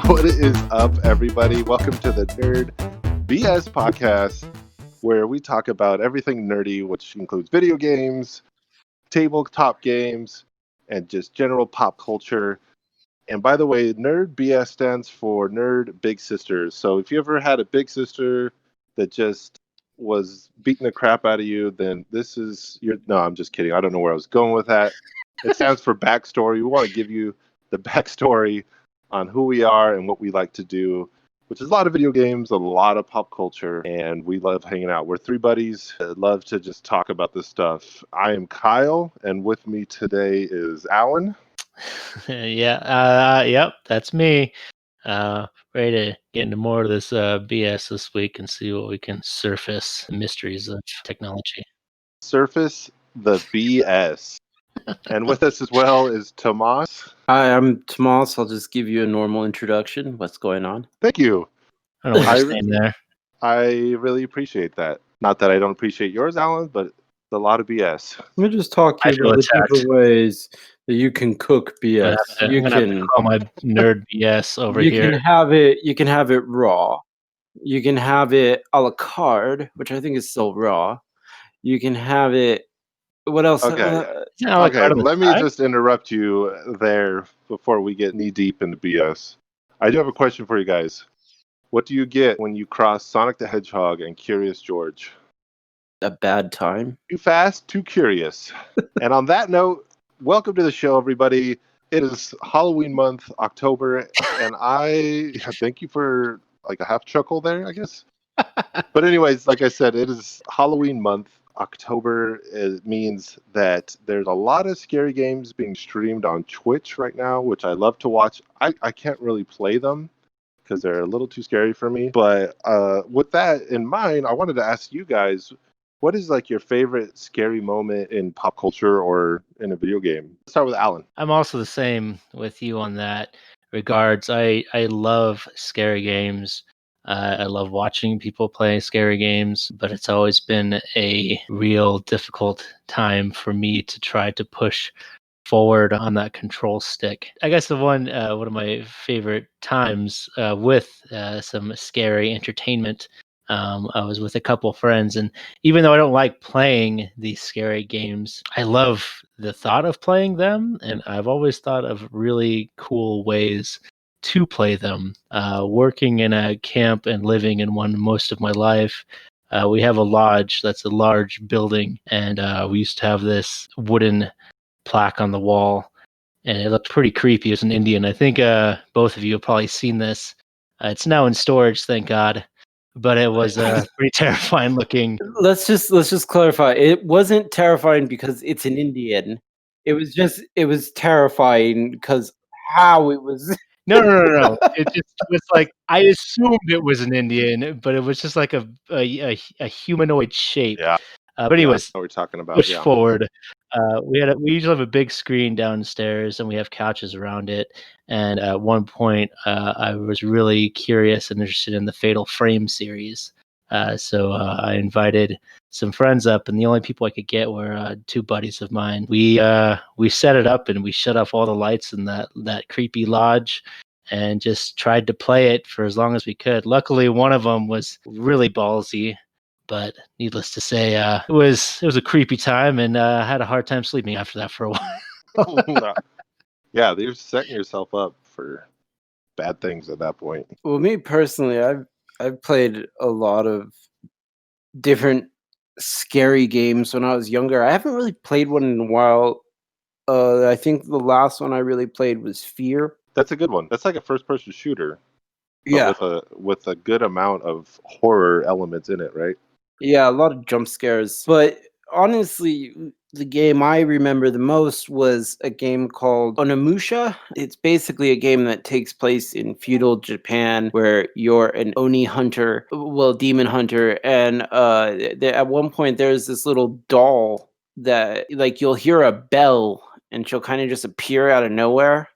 What is up, everybody? Welcome to the Nerd BS podcast, where we talk about everything nerdy, which includes video games, tabletop games, and just general pop culture. And by the way, Nerd BS stands for Nerd Big Sisters. So if you ever had a big sister that just was beating the crap out of you, then this is your... No, I'm just kidding. I don't know where I was going with that. It stands for backstory. We want to give you the backstory on who we are and what we like to do, which is a lot of video games, a lot of pop culture, and we love hanging out. We're three buddies that love to just talk about this stuff. I am Kyle, and with me today is Alan. Yep, that's me. Ready to get into more of this BS this week and see what we can surface the mysteries of technology. Surface the BS. And with us as well is Tomas. Hi, I'm Tomas. I'll just give you a normal introduction. What's going on? Thank you. I don't know what you're saying there. I really appreciate that. Not that I don't appreciate yours, Alan, but it's a lot of BS. Let me just talk to you about the different ways that you can cook BS. I'm gonna have to call my nerd BS over you here. You can have it raw. You can have it a la carte, which I think is still raw. You can have it. What else? Okay. Let me just interrupt you there before we get knee deep into BS. I do have a question for you guys. What do you get when you cross Sonic the Hedgehog and Curious George? A bad time. Too fast, too curious. And on that note, welcome to the show, everybody. It is Halloween month, October, and I thank you for like a half chuckle there, I guess. But anyways, like I said, it is Halloween month. October. It means that there's a lot of scary games being streamed on Twitch right now, which I love to watch. I can't really play them because they're a little too scary for me. But with that in mind, I wanted to ask you guys, what is like your favorite scary moment in pop culture or in a video game? Let's start with Alan. I'm also the same with you on that regards. I love scary games. I love watching people play scary games, but it's always been a real difficult time for me to try to push forward on that control stick. I guess one of my favorite times with some scary entertainment, I was with a couple friends, and even though I don't like playing these scary games, I love the thought of playing them, and I've always thought of really cool ways to play them. Working in a camp and living in one most of my life, we have a lodge that's a large building, and we used to have this wooden plaque on the wall, and it looked pretty creepy. It was an Indian. I think both of you have probably seen this. It's now in storage, thank God. But it was pretty terrifying looking. Let's just clarify. It wasn't terrifying because it's an Indian. It was terrifying because how it was. No. It just was like, I assumed it was an Indian, but it was just like a humanoid shape. Yeah. But anyways, what we're talking about. push forward. We usually have a big screen downstairs, and we have couches around it. And at one point, I was really curious and interested in the Fatal Frame series. So I invited some friends up, and the only people I could get were two buddies of mine. We set it up, and we shut off all the lights in that creepy lodge, and just tried to play it for as long as we could. Luckily, one of them was really ballsy, but needless to say, it was a creepy time, and I had a hard time sleeping after that for a while. Yeah, you're setting yourself up for bad things at that point. Well, me personally, I've played a lot of different scary games when I was younger. I haven't really played one in a while. I think the last one I really played was Fear. That's a good one. That's like a first-person shooter. Yeah. With a good amount of horror elements in it, right? Yeah, a lot of jump scares. But honestly, the game I remember the most was a game called Onimusha. It's basically a game that takes place in feudal Japan where you're an Oni hunter, demon hunter. And at one point, there's this little doll that, like, you'll hear a bell and she'll kind of just appear out of nowhere.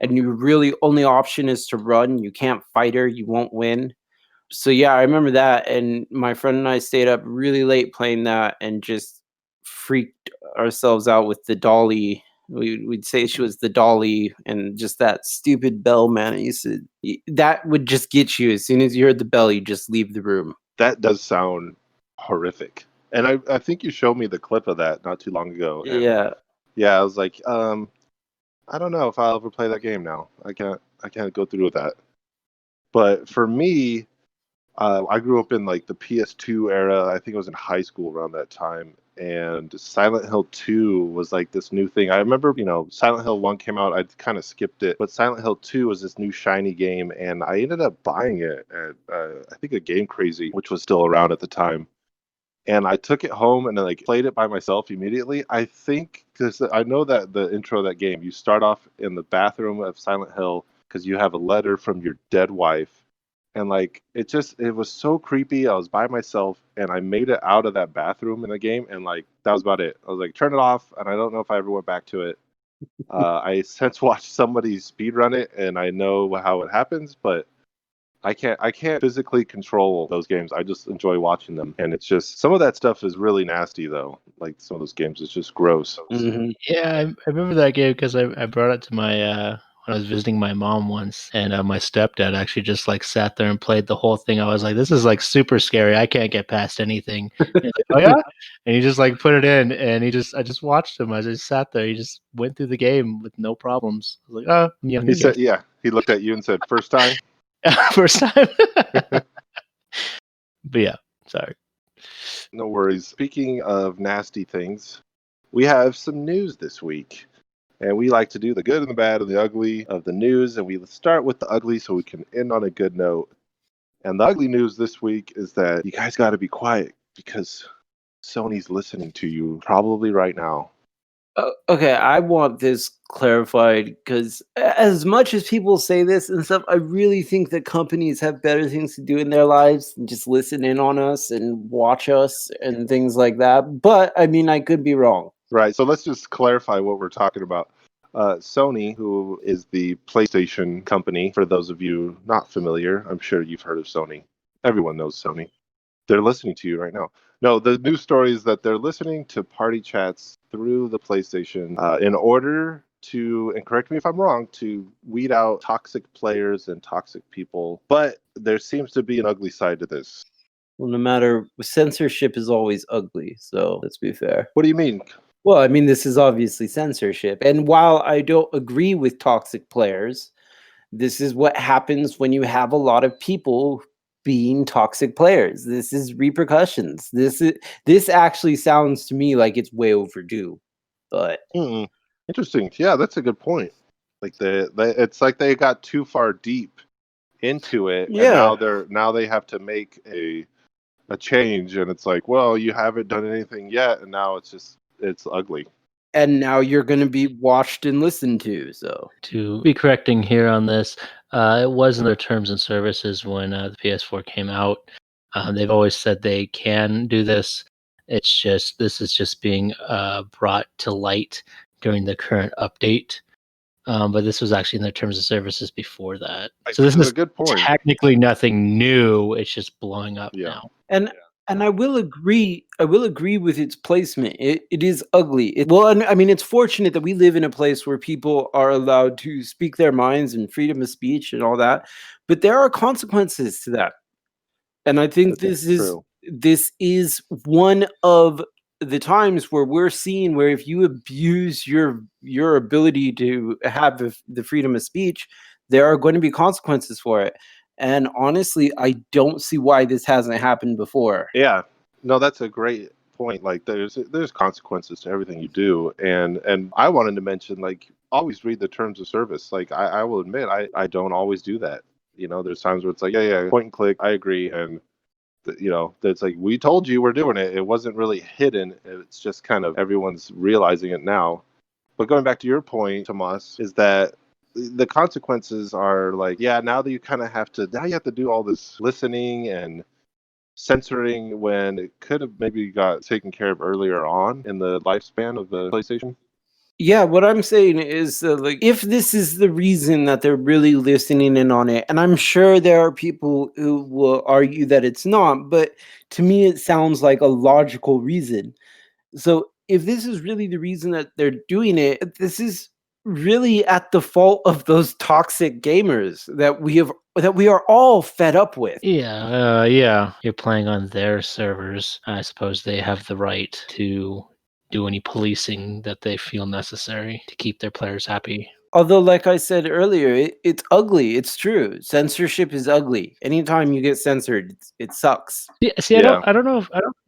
And your really only option is to run. You can't fight her. You won't win. So yeah, I remember that, and my friend and I stayed up really late playing that and just freaked ourselves out with the dolly We'd say she was the dolly, and just that stupid bell, man. That would just get you. As soon as you heard the bell, you just leave the room. That does sound horrific. And I think you showed me the clip of that not too long ago. And Yeah. I was like, I don't know if I'll ever play that game now. I can't go through with that. But for me, I grew up in like the PS2 era. I think I was in high school around that time. And Silent Hill 2 was like this new thing. I remember, Silent Hill 1 came out. I kind of skipped it. But Silent Hill 2 was this new shiny game. And I ended up buying it at, I think, a Game Crazy, which was still around at the time. And I took it home and then like played it by myself immediately. I think because I know that the intro of that game, you start off in the bathroom of Silent Hill because you have a letter from your dead wife. And like it was so creepy. I was by myself and I made it out of that bathroom in the game, and like that was about it. I was like, turn it off, and I don't know if I ever went back to it. I since watched somebody speedrun it, and I know how it happens, but I can't physically control those games. I just enjoy watching them, and it's just some of that stuff is really nasty though. Like some of those games, it's just gross. Mm-hmm. Yeah, I remember that game because I brought it to my when I was visiting my mom once, and my stepdad actually just like sat there and played the whole thing. I was like, "This is like super scary. I can't get past anything." And he's like, "Oh yeah," and he just like put it in, and I just watched him. I just sat there. He just went through the game with no problems. I was like, "Oh, I'm young." He said, "Yeah." He looked at you and said, "First time." First time. But yeah, sorry. No worries. Speaking of nasty things, we have some news this week. And we like to do the good and the bad and the ugly of the news. And we start with the ugly so we can end on a good note. And the ugly news this week is that you guys got to be quiet because Sony's listening to you probably right now. Okay, I want this clarified because as much as people say this and stuff, I really think that companies have better things to do in their lives than just listen in on us and watch us and things like that. But I mean, I could be wrong. Right. So let's just clarify what we're talking about. Sony, who is the PlayStation company, for those of you not familiar, I'm sure you've heard of Sony. Everyone knows Sony. They're listening to you right now. No, the news story is that they're listening to party chats through the PlayStation in order to, and correct me if I'm wrong, to weed out toxic players and toxic people. But there seems to be an ugly side to this. Well, no matter, censorship is always ugly. So let's be fair. What do you mean? Well, I mean, this is obviously censorship. And while I don't agree with toxic players, this is what happens when you have a lot of people being toxic players. This is repercussions. This actually sounds to me like it's way overdue. But Interesting. Yeah, that's a good point. Like it's like they got too far deep into it, yeah. and now they have to make a change, and it's like, well, you haven't done anything yet, and now it's ugly. And now you're going to be watched and listened to. So to be correcting here on this, it was in their terms and services when the PS4 came out. They've always said they can do this. It's just this is just being brought to light during the current update. But this was actually in their terms of services before that. So this is a good point. Technically nothing new. It's just blowing up now. And I will agree. I will agree with its placement. It is ugly. I mean, it's fortunate that we live in a place where people are allowed to speak their minds and freedom of speech and all that. But there are consequences to that. And I think this is one of the times where we're seeing where if you abuse your ability to have the freedom of speech, there are going to be consequences for it. And honestly, I don't see why this hasn't happened before. Yeah, no, that's a great point. Like, there's consequences to everything you do, and I wanted to mention, like, always read the terms of service. Like, I will admit, I don't always do that. There's times where it's like, yeah, point and click, I agree, and it's like, we told you we're doing it. It wasn't really hidden. It's just kind of everyone's realizing it now. But going back to your point, Tomas, is that the consequences are like, yeah, now you have to do all this listening and censoring when it could have maybe got taken care of earlier on in the lifespan of the PlayStation. Yeah, what I'm saying is, like, if this is the reason that they're really listening in on it, and I'm sure there are people who will argue that it's not, but to me, it sounds like a logical reason. So if this is really the reason that they're doing it, this is really at the fault of those toxic gamers that we are all fed up with. Yeah. You're playing on their servers. I suppose they have the right to do any policing that they feel necessary to keep their players happy. Although, like I said earlier, it's ugly. It's true. Censorship is ugly. Anytime you get censored, it sucks. Yeah, see, Yeah. I don't know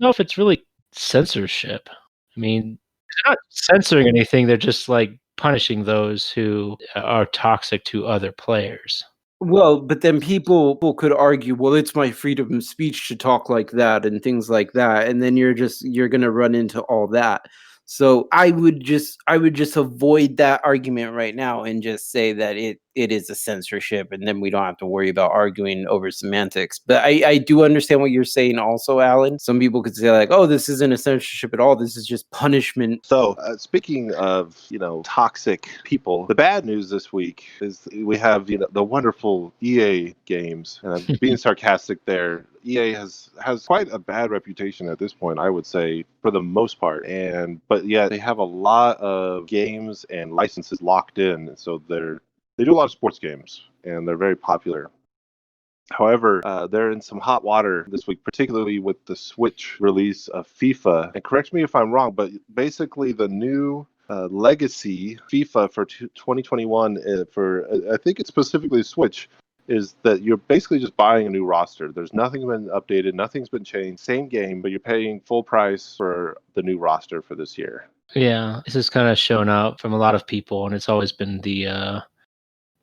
if it's really censorship. I mean, they're not censoring anything. They're just like punishing those who are toxic to other players. Well, but then people could argue, well, it's my freedom of speech to talk like that and things like that, and then you're gonna run into all that. So I would just avoid that argument right now and just say that it is a censorship, and then we don't have to worry about arguing over semantics. But I do understand what you're saying also, Alan. Some people could say like, oh, this isn't a censorship at all. This is just punishment. So, speaking of, toxic people, the bad news this week is we have, the wonderful EA games. And I'm being sarcastic there. EA has quite a bad reputation at this point, I would say, for the most part. But yeah, they have a lot of games and licenses locked in. So they do a lot of sports games, and they're very popular. However, they're in some hot water this week, particularly with the Switch release of FIFA. And correct me if I'm wrong, but basically the new legacy FIFA for 2021 I think it's specifically Switch, is that you're basically just buying a new roster. There's nothing been updated, nothing's been changed. Same game, but you're paying full price for the new roster for this year. Yeah, this has kind of shown up from a lot of people, and it's always been the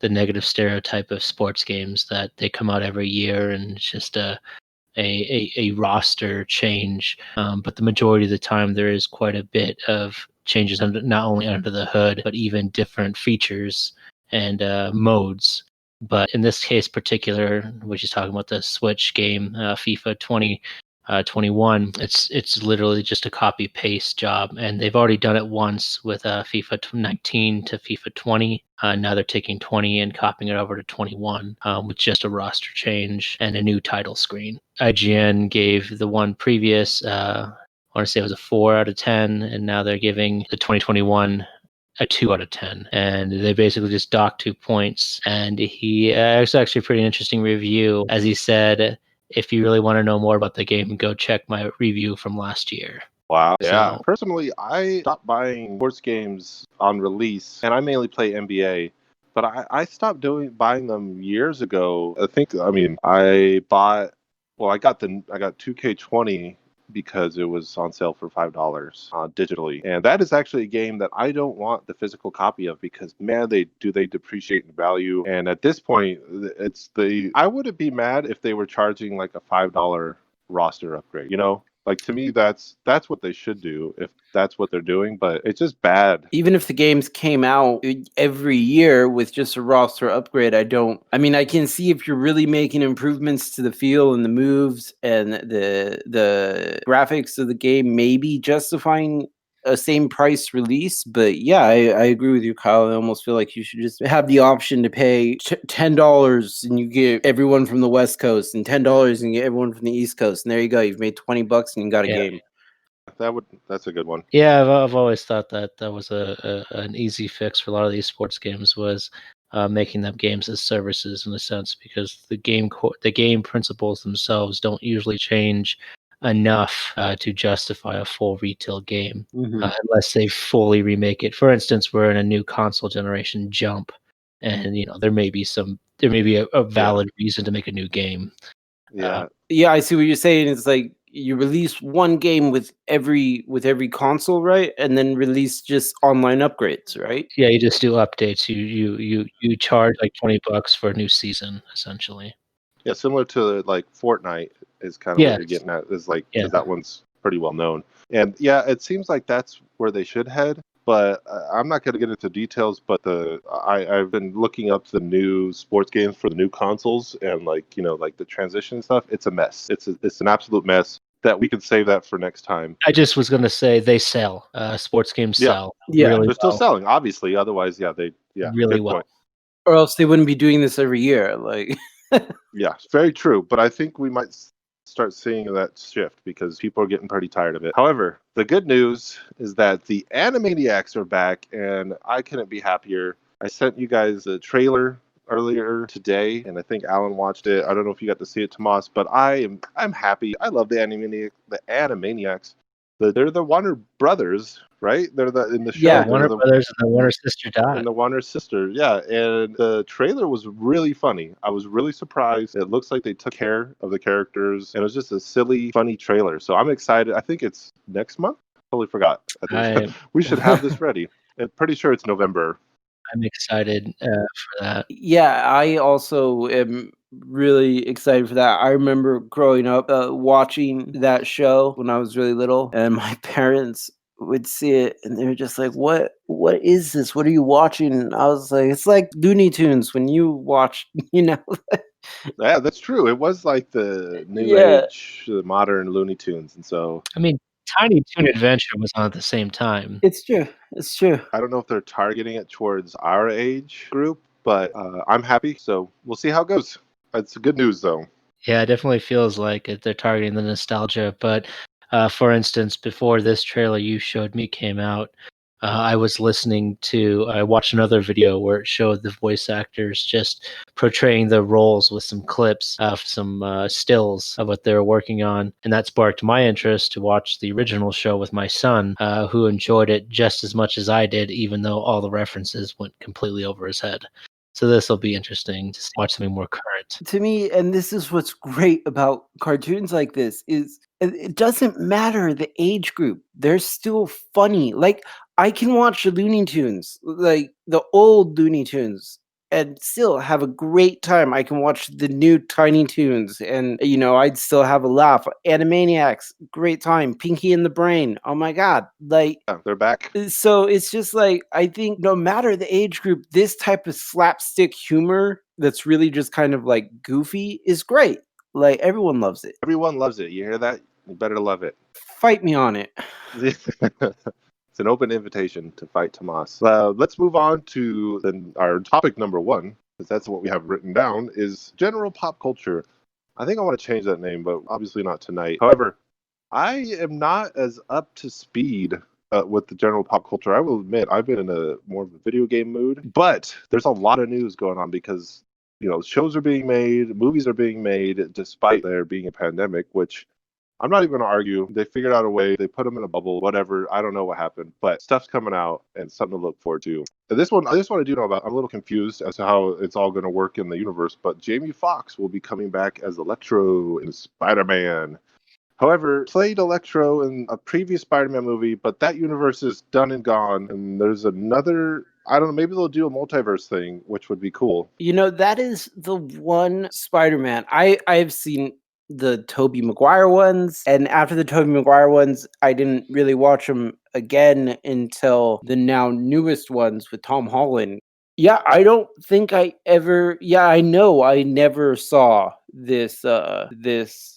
negative stereotype of sports games that they come out every year and it's just a roster change. But the majority of the time, there is quite a bit of changes not only under the hood, but even different features and modes. But in this case particular, which is talking about the Switch game, FIFA 2021, it's literally just a copy paste job, and they've already done it once with FIFA 19 to FIFA 20. Now they're taking 20 and copying it over to 21 with just a roster change and a new title screen. IGN gave the one previous, I want to say it was a 4 out of 10, and now they're giving the 2021 a 2 out of 10, and they basically just docked 2 points. And it's actually a pretty interesting review, as he said, if you really want to know more about the game, go check my review from last year. Wow. Yeah. So, Personally, I stopped buying sports games on release, and I mainly play NBA. But I stopped buying them years ago. I got 2K20 because it was on sale for $5 digitally, and that is actually a game that I don't want the physical copy of because man, they depreciate in value. And at this point, I wouldn't be mad if they were charging like a $5 roster upgrade. Like to me, that's what they should do if that's what they're doing. But it's just bad. Even if the games came out every year with just a roster upgrade, I can see if you're really making improvements to the feel and the moves and the graphics of the game, maybe justifying a same price release. But yeah, I agree with you, Kyle. I almost feel like you should just have the option to pay $10 and you get everyone from the West Coast, and $10 and you get everyone from the East Coast, and there you go. You've made $20 and you got a game. That's a good one. yeah, I've always thought that was an easy fix for a lot of these sports games was making them games as services in a sense, because the game principles themselves don't usually change enough to justify a full retail game unless they fully remake it. For instance, we're in a new console generation jump, and there may be a valid reason to make a new game. Yeah. Yeah, I see what you're saying. It's like you release one game with every console, right? And then release just online upgrades, right? Yeah, you just do updates. You charge like $20 for a new season, essentially. Yeah, similar to like Fortnite is kind of what Yes. you're getting at. Is like Yeah. because that one's pretty well known, and yeah, it seems like that's where they should head. But I'm not going to get into details. But I've been looking up the new sports games for the new consoles, and like the transition stuff. It's a mess. It's an absolute mess. That we could save that for next time. I just was going to say they sell. Sports games sell. Yeah, really they're still well. selling, obviously. Otherwise, Really good well. point. Or else they wouldn't be doing this every year. Like, Yeah, very true. But I think we might start seeing that shift because people are getting pretty tired of it. However, the good news is that the Animaniacs are back, and I couldn't be happier. I sent you guys a trailer earlier today, and I think Alan watched it. I don't know if you got to see it, Tomas, but I'm happy. I love the Animaniacs. They're the Warner Brothers, right? They're in the show. Yeah. The Warner Brothers and the Warner Sister Dot. And the Warner Sister, yeah. And the trailer was really funny. I was really surprised. It looks like they took care of the characters, and it was just a silly, funny trailer. So I'm excited. I think it's next month. Totally forgot. I think we should have this ready. I'm pretty sure it's November. I'm excited for that. Yeah, I also am really excited for that. I remember growing up watching that show when I was really little, and my parents would see it and they were just like, what is this? What are you watching? And I was like, it's like Looney Tunes when you watch, you know. Yeah, that's true. It was like the new Yeah. age, the modern Looney Tunes. And so I mean, Tiny Toon Adventure was on at the same time. It's true. It's true. I don't know if they're targeting it towards our age group, but I'm happy. So we'll see how it goes. It's good news, though. Yeah, it definitely feels like they're targeting the nostalgia. But for instance, before this trailer you showed me came out, I watched another video where it showed the voice actors just portraying the roles with some clips of some stills of what they were working on. And that sparked my interest to watch the original show with my son, who enjoyed it just as much as I did, even though all the references went completely over his head. So this will be interesting to watch something more current. To me, and this is what's great about cartoons like this, is it doesn't matter the age group. They're still funny. Like, I can watch the Looney Tunes, like the old Looney Tunes, and still have a great time. I can watch the new Tiny Toons and, you know, I'd still have a laugh. Animaniacs, great time. Pinky and the Brain, oh my God. Like, Yeah, they're back. so it's just like, I think no matter the age group, this type of slapstick humor that's really just kind of like goofy is great. Like, everyone loves it. Everyone loves it. You hear that? You better love it. Fight me on it. It's an open invitation to fight Tomas. Let's move on to our topic number one, because that's what we have written down, is general pop culture. I think I want to change that name, but obviously not tonight. However, I am not as up to speed with the general pop culture. I will admit I've been in a more of a video game mood, but there's a lot of news going on because, you know, shows are being made, movies are being made, despite there being a pandemic, which I'm not even going to argue. They figured out a way. They put them in a bubble, whatever. I don't know what happened, but stuff's coming out and something to look forward to. And this one, I just want to do know about. I'm a little confused as to how it's all going to work in the universe, but Jamie Foxx will be coming back as Electro in Spider-Man. However, played Electro in a previous Spider-Man movie, but that universe is done and gone. And there's another, I don't know, maybe they'll do a multiverse thing, which would be cool. You know, that is the one Spider-Man. I've seen the Tobey Maguire ones, and after the Tobey Maguire ones, I didn't really watch them again until the now newest ones with Tom Holland. Yeah, I don't think I know I never saw this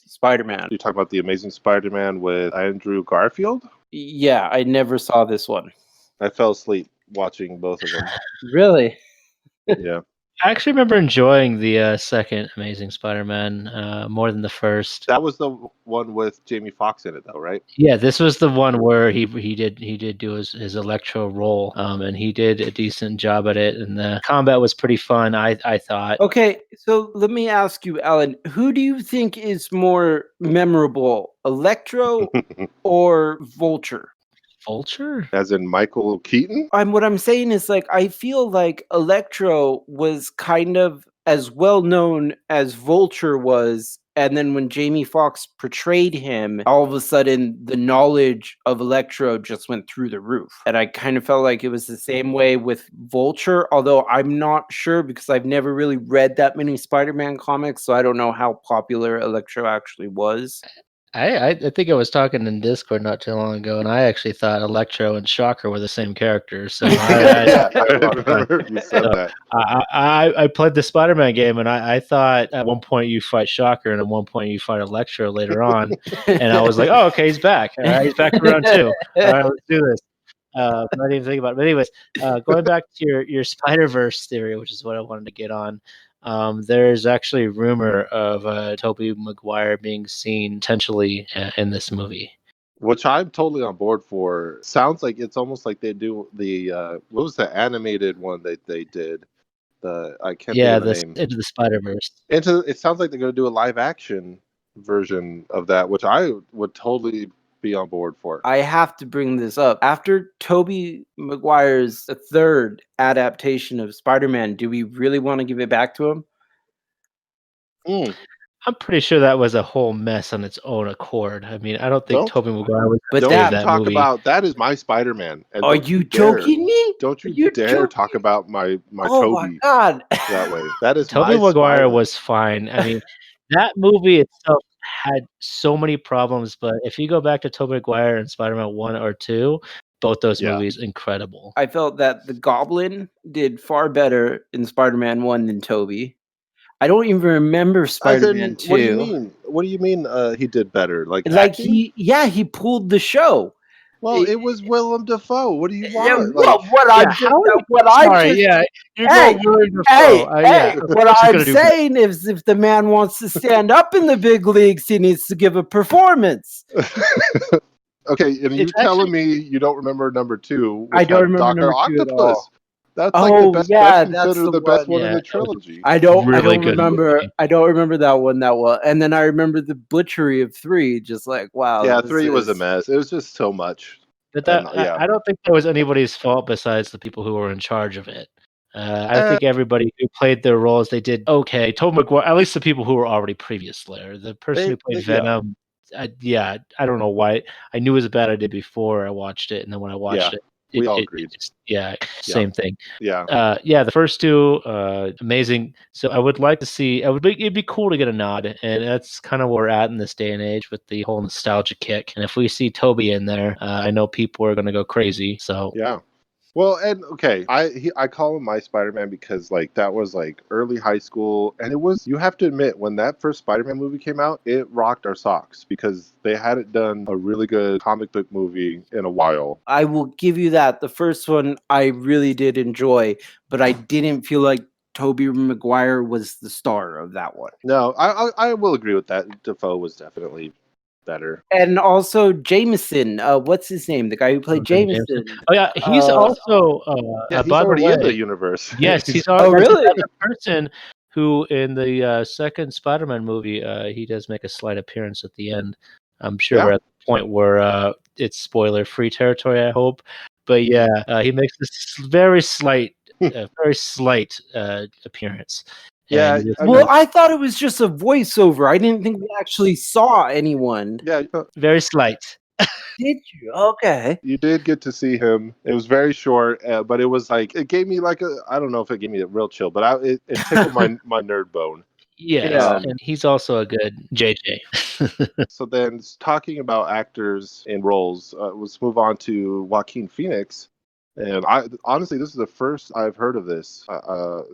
Spider-Man. You talk about the Amazing Spider-Man with Andrew Garfield? Yeah, I never saw this one. I fell asleep watching both of them. Really? Yeah. I actually remember enjoying the second Amazing Spider-Man more than the first. That was the one with Jamie Foxx in it, though, right? Yeah, this was the one where he did do his Electro role, and he did a decent job at it, and the combat was pretty fun. I thought. Okay, so let me ask you, Alan, who do you think is more memorable, Electro or Vulture? Vulture? As in Michael Keaton? What I'm saying is, like, I feel like Electro was kind of as well known as Vulture was, and then when Jamie Foxx portrayed him, all of a sudden the knowledge of Electro just went through the roof. And I kind of felt like it was the same way with Vulture, although I'm not sure because I've never really read that many Spider-Man comics, so I don't know how popular Electro actually was. I think I was talking in Discord not too long ago, and I actually thought Electro and Shocker were the same character. So Yeah, I remember you said that. I played the Spider-Man game, and I thought at one point you fight Shocker, and at one point you fight Electro later on, and I was like, oh, okay, he's back. All right, he's back for round two. All right, let's do this. I didn't even think about it. But anyways, going back to your Spider-Verse theory, which is what I wanted to get on. there's actually a rumor of Tobey Maguire being seen potentially in this movie. Which I'm totally on board for. Sounds like it's almost like they do the what was the animated one that they did? I can't think Yeah, of the name. Into the Spider-Verse. It sounds like they're going to do a live action version of that, which I would totally be on board for. I have to bring this up. After Tobey Maguire's third adaptation of Spider-Man, do we really want to give it back to him? I'm pretty sure that was a whole mess on its own accord. I mean, I don't think Tobey Maguire was But don't that you talk movie. about that is my Spider-Man. And are you joking me? Don't you dare talk about my Oh Tobey my god. that way. That is Tobey my Maguire Spider. was fine. I mean, that movie itself had so many problems, but if you go back to Tobey Maguire and Spider-Man 1 or 2, both those movies incredible. I felt that the Goblin did far better in Spider-Man 1 than Tobey. I don't even remember Spider-Man 2. What do you mean? What do you mean he did better? Like acting? He pulled the show. Well, it was Willem Dafoe. What do you want? Yeah, you're going Willem Dafoe. What I'm saying is if the man wants to stand up in the big leagues, he needs to give a performance. Okay, and you're telling me you don't remember number 2? I don't remember Dr. number 2 at all. That's like the best. That's considered the best one in the trilogy. I don't remember that one that well. And then I remember the butchery of 3. Just like wow. Yeah, 3 was a mess. It was just so much. But I don't think that was anybody's fault besides the people who were in charge of it. I think everybody who played their roles, they did okay. Tobey Maguire, at least the people who were already previous there. The person who played Venom, I don't know why. I knew it was a bad idea before I watched it, and then when I watched it, we all agreed. Same thing. Yeah. The first 2, amazing. So I would like to see. It'd be cool to get a nod, and that's kind of where we're at in this day and age with the whole nostalgia kick. And if we see Tobey in there, I know people are going to go crazy. So yeah. Well, and okay, I call him my Spider-Man because like that was like early high school, and it was, you have to admit, when that first Spider-Man movie came out, it rocked our socks because they hadn't done a really good comic book movie in a while. I will give you that. The first one I really did enjoy, but I didn't feel like Tobey Maguire was the star of that one. No, I will agree with that. Dafoe was definitely better. And also Jameson, what's his name? The guy who played Jameson. Oh yeah, he's also he's already in the universe. Yes, he's really another person who in the second Spider-Man movie he does make a slight appearance at the end. I'm sure we're at the point where it's spoiler-free territory, I hope. But he makes this very slight appearance. Yeah. I thought it was just a voiceover. I didn't think we actually saw anyone. Yeah. Very slight. Did you? Okay. You did get to see him. It was very short, but it was like, it gave me like I don't know if it gave me a real chill, but it tickled my nerd bone. Yeah, and he's also a good JJ. So then, talking about actors in roles, let's move on to Joaquin Phoenix. And honestly, this is the first I've heard of this. But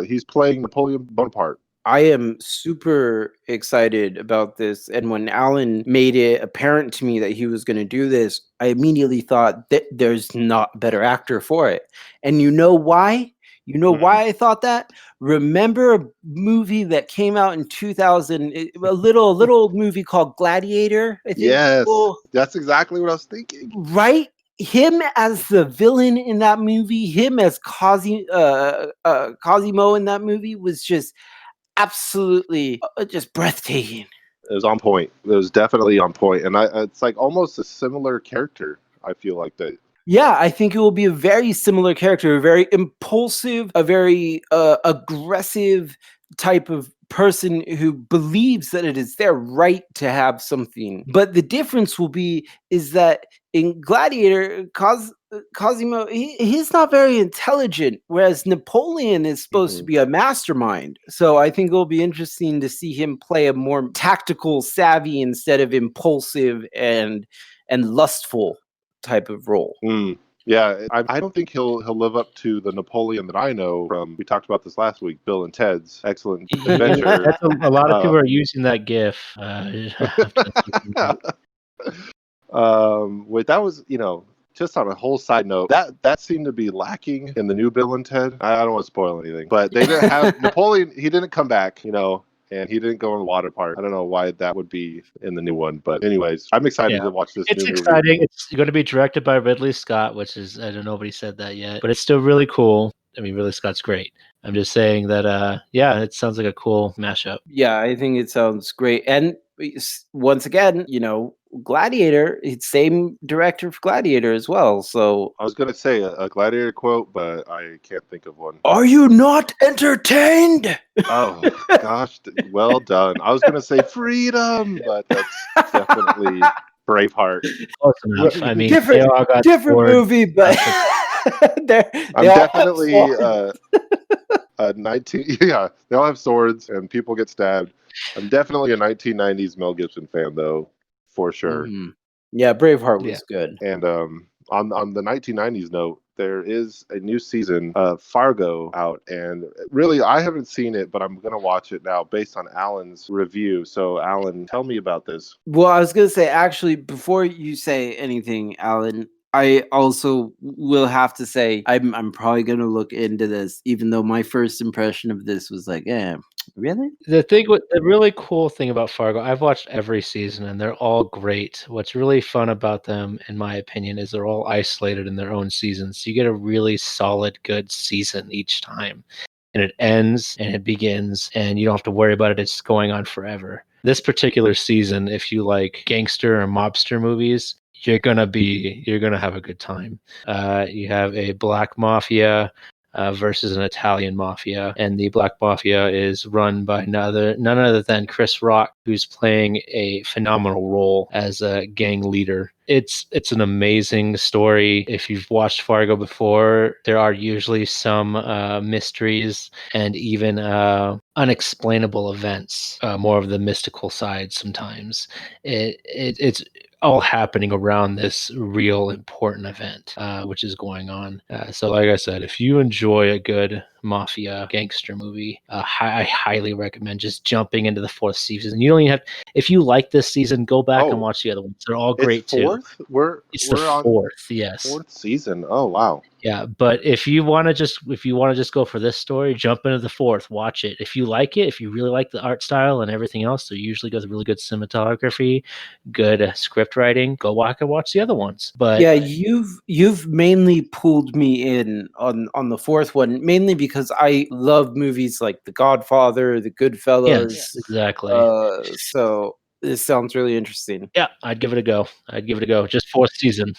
he's playing Napoleon Bonaparte. I am super excited about this. And when Alan made it apparent to me that he was going to do this, I immediately thought that there's not a better actor for it. And you know why? You know why I thought that? Remember a movie that came out in 2000, a little movie called Gladiator? I think. Yes, that's exactly what I was thinking. Right? Him as the villain in that movie, him as Cosimo in that movie was just absolutely just breathtaking. It was on point. It was definitely on point. And it's like almost a similar character, I feel like that. Yeah, I think it will be a very similar character, a very impulsive, a very aggressive type of person who believes that it is their right to have something. But the difference will be is that in Gladiator, Cosimo, he's not very intelligent, whereas Napoleon is supposed to be a mastermind. So I think it'll be interesting to see him play a more tactical, savvy instead of impulsive and lustful type of role. Yeah, I don't think he'll live up to the Napoleon that I know from, we talked about this last week, Bill and Ted's Excellent Adventure. That's a lot of people are using that GIF. That was, just on a whole side note, that seemed to be lacking in the new Bill and Ted. I don't want to spoil anything, but they didn't have Napoleon. He didn't come back, and he didn't go in the water park. I don't know why that would be in the new one, but anyways, I'm excited to watch this It's new movie. exciting. It's going to be directed by Ridley Scott, which is, I don't know, nobody said that yet, but it's still really cool. I mean, Ridley Scott's great. I'm just saying that, it sounds like a cool mashup. Yeah, I think it sounds great. And once again, Gladiator, it's same director for Gladiator as well. So I was going to say a Gladiator quote, but I can't think of one. are you not entertained? Oh, gosh. Well done. I was going to say freedom, but that's definitely Braveheart. Close enough. I mean, different, they all got different swords. movie, but I'm definitely 19. Yeah, they all have swords and people get stabbed. I'm definitely a 1990s Mel Gibson fan, though, for sure. Mm-hmm. Yeah, Braveheart was good. And on the 1990s note, there is a new season of Fargo out, and really, I haven't seen it, but I'm gonna watch it now based on Alan's review. So, Alan, tell me about this. Well, I was gonna say, actually, before you say anything, Alan, I also will have to say I'm probably gonna look into this, even though my first impression of this was like, really? The really cool thing about Fargo, I've watched every season and they're all great. What's really fun about them, in my opinion, is they're all isolated in their own seasons. So you get a really solid, good season each time. And it ends and it begins, and you don't have to worry about it. It's going on forever. This particular season, if you like gangster or mobster movies, you're gonna have a good time. You have a black mafia versus an Italian mafia, and the black mafia is run by none other than Chris Rock, who's playing a phenomenal role as a gang leader. It's an amazing story. If you've watched Fargo before, there are usually some mysteries and even unexplainable events, more of the mystical side sometimes. It's all happening around this real important event, which is going on. So like I said, if you enjoy a good mafia gangster movie, I highly recommend just jumping into the fourth season. You don't even have, if you like this season, go back and watch the other ones. They're all great too. It's the fourth, yes. Fourth season. Oh, wow. Yeah, but if you want to just go for this story, jump into the fourth, watch it. If you like it, if you really like the art style and everything else, so usually goes really good cinematography, good script writing, go back and watch the other ones. But yeah, you've mainly pulled me in on the fourth one, mainly because I love movies like The Godfather, The Goodfellas. Yes, exactly. So this sounds really interesting. Yeah, I'd give it a go. Just fourth season.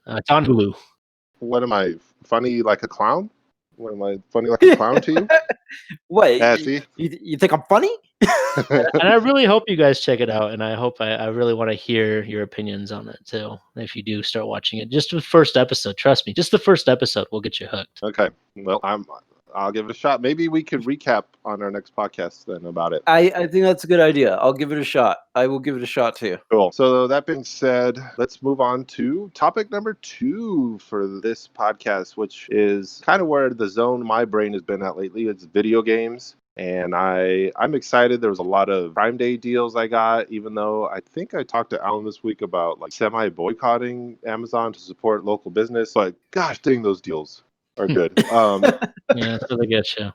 It's on Hulu. What am I, funny like a clown? What am I, funny like a clown to you? What? See? You think I'm funny? And I really hope you guys check it out, and I really want to hear your opinions on it too. If you do start watching it, just the first episode, trust me, just the first episode will get you hooked. Okay, well, I'll give it a shot. Maybe we could recap on our next podcast then about it. I think that's a good idea. I'll give it a shot. I will give it a shot too. Cool. So that being said, let's move on to topic number 2 for this podcast, which is kind of where the zone my brain has been at lately. It's video games. And I'm excited. There was a lot of Prime Day deals I got, even though I think I talked to Alan this week about like semi-boycotting Amazon to support local business. But gosh dang, those deals are good. Yeah, so they get you.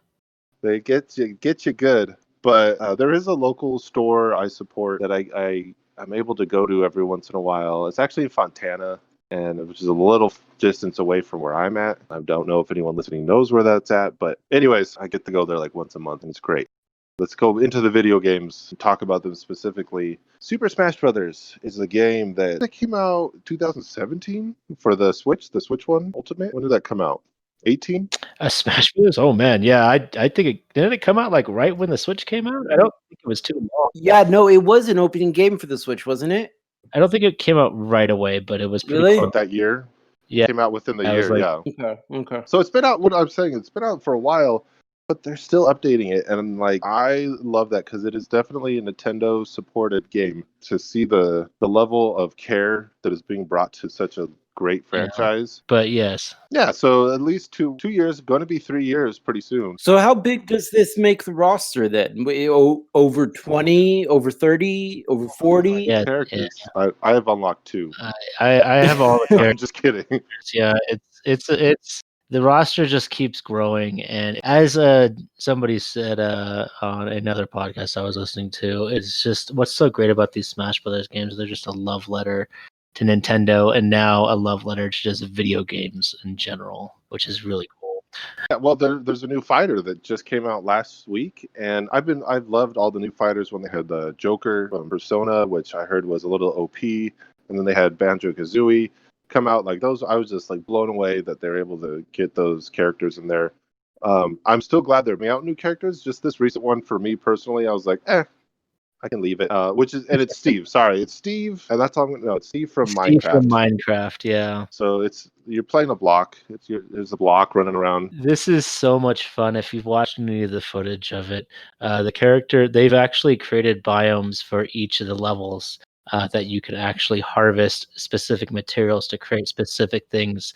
They get you good. But there is a local store I support that I'm able to go to every once in a while. It's actually in Fontana, and which is a little distance away from where I'm at. I don't know if anyone listening knows where that's at, but anyways, I get to go there like once a month, and it's great. Let's go into the video games and talk about them specifically. Super Smash Brothers is a game that came out 2017 for the Switch one, Ultimate. When did that come out? 18? Smash Bros. Oh man, yeah. I think didn't it come out like right when the Switch came out? I don't think it was too long. Yeah, no, it was an opening game for the Switch, wasn't it? I don't think it came out right away, but it was pretty Really? close. That year? Yeah. It came out within the I was year, like- yeah. Okay. So it's been out, what I'm saying, it's been out for a while, but they're still updating it. And like, I love that because it is definitely a Nintendo supported game. To see the level of care that is being brought to such a great franchise. But yes, Yeah, so at least 2 years, going to be 3 years pretty soon. So how big does this make the roster then? Over 20, over 30, over 40? yeah, Characters. I have unlocked 2. I have all the No, characters. I'm just kidding. Yeah, it's the roster just keeps growing, and as somebody said on another podcast I was listening to, it's just what's so great about these Smash Brothers games. They're just a love letter to Nintendo, and now a love letter to just video games in general, which is really cool. Yeah, well, there's a new fighter that just came out last week, and I've loved all the new fighters when they had the Joker from Persona, which I heard was a little OP, and then they had Banjo Kazooie come out. Like those, I was just like blown away that they're able to get those characters in there. I'm still glad they're bringing out new characters. Just this recent one for me personally, I was like, I can leave it. And it's Steve. Sorry, it's Steve, and that's all. No, it's Steve from Steve Minecraft. from Minecraft, yeah. So you're playing a block. There's a block running around. This is so much fun. If you've watched any of the footage of it, the character, they've actually created biomes for each of the levels that you can actually harvest specific materials to create specific things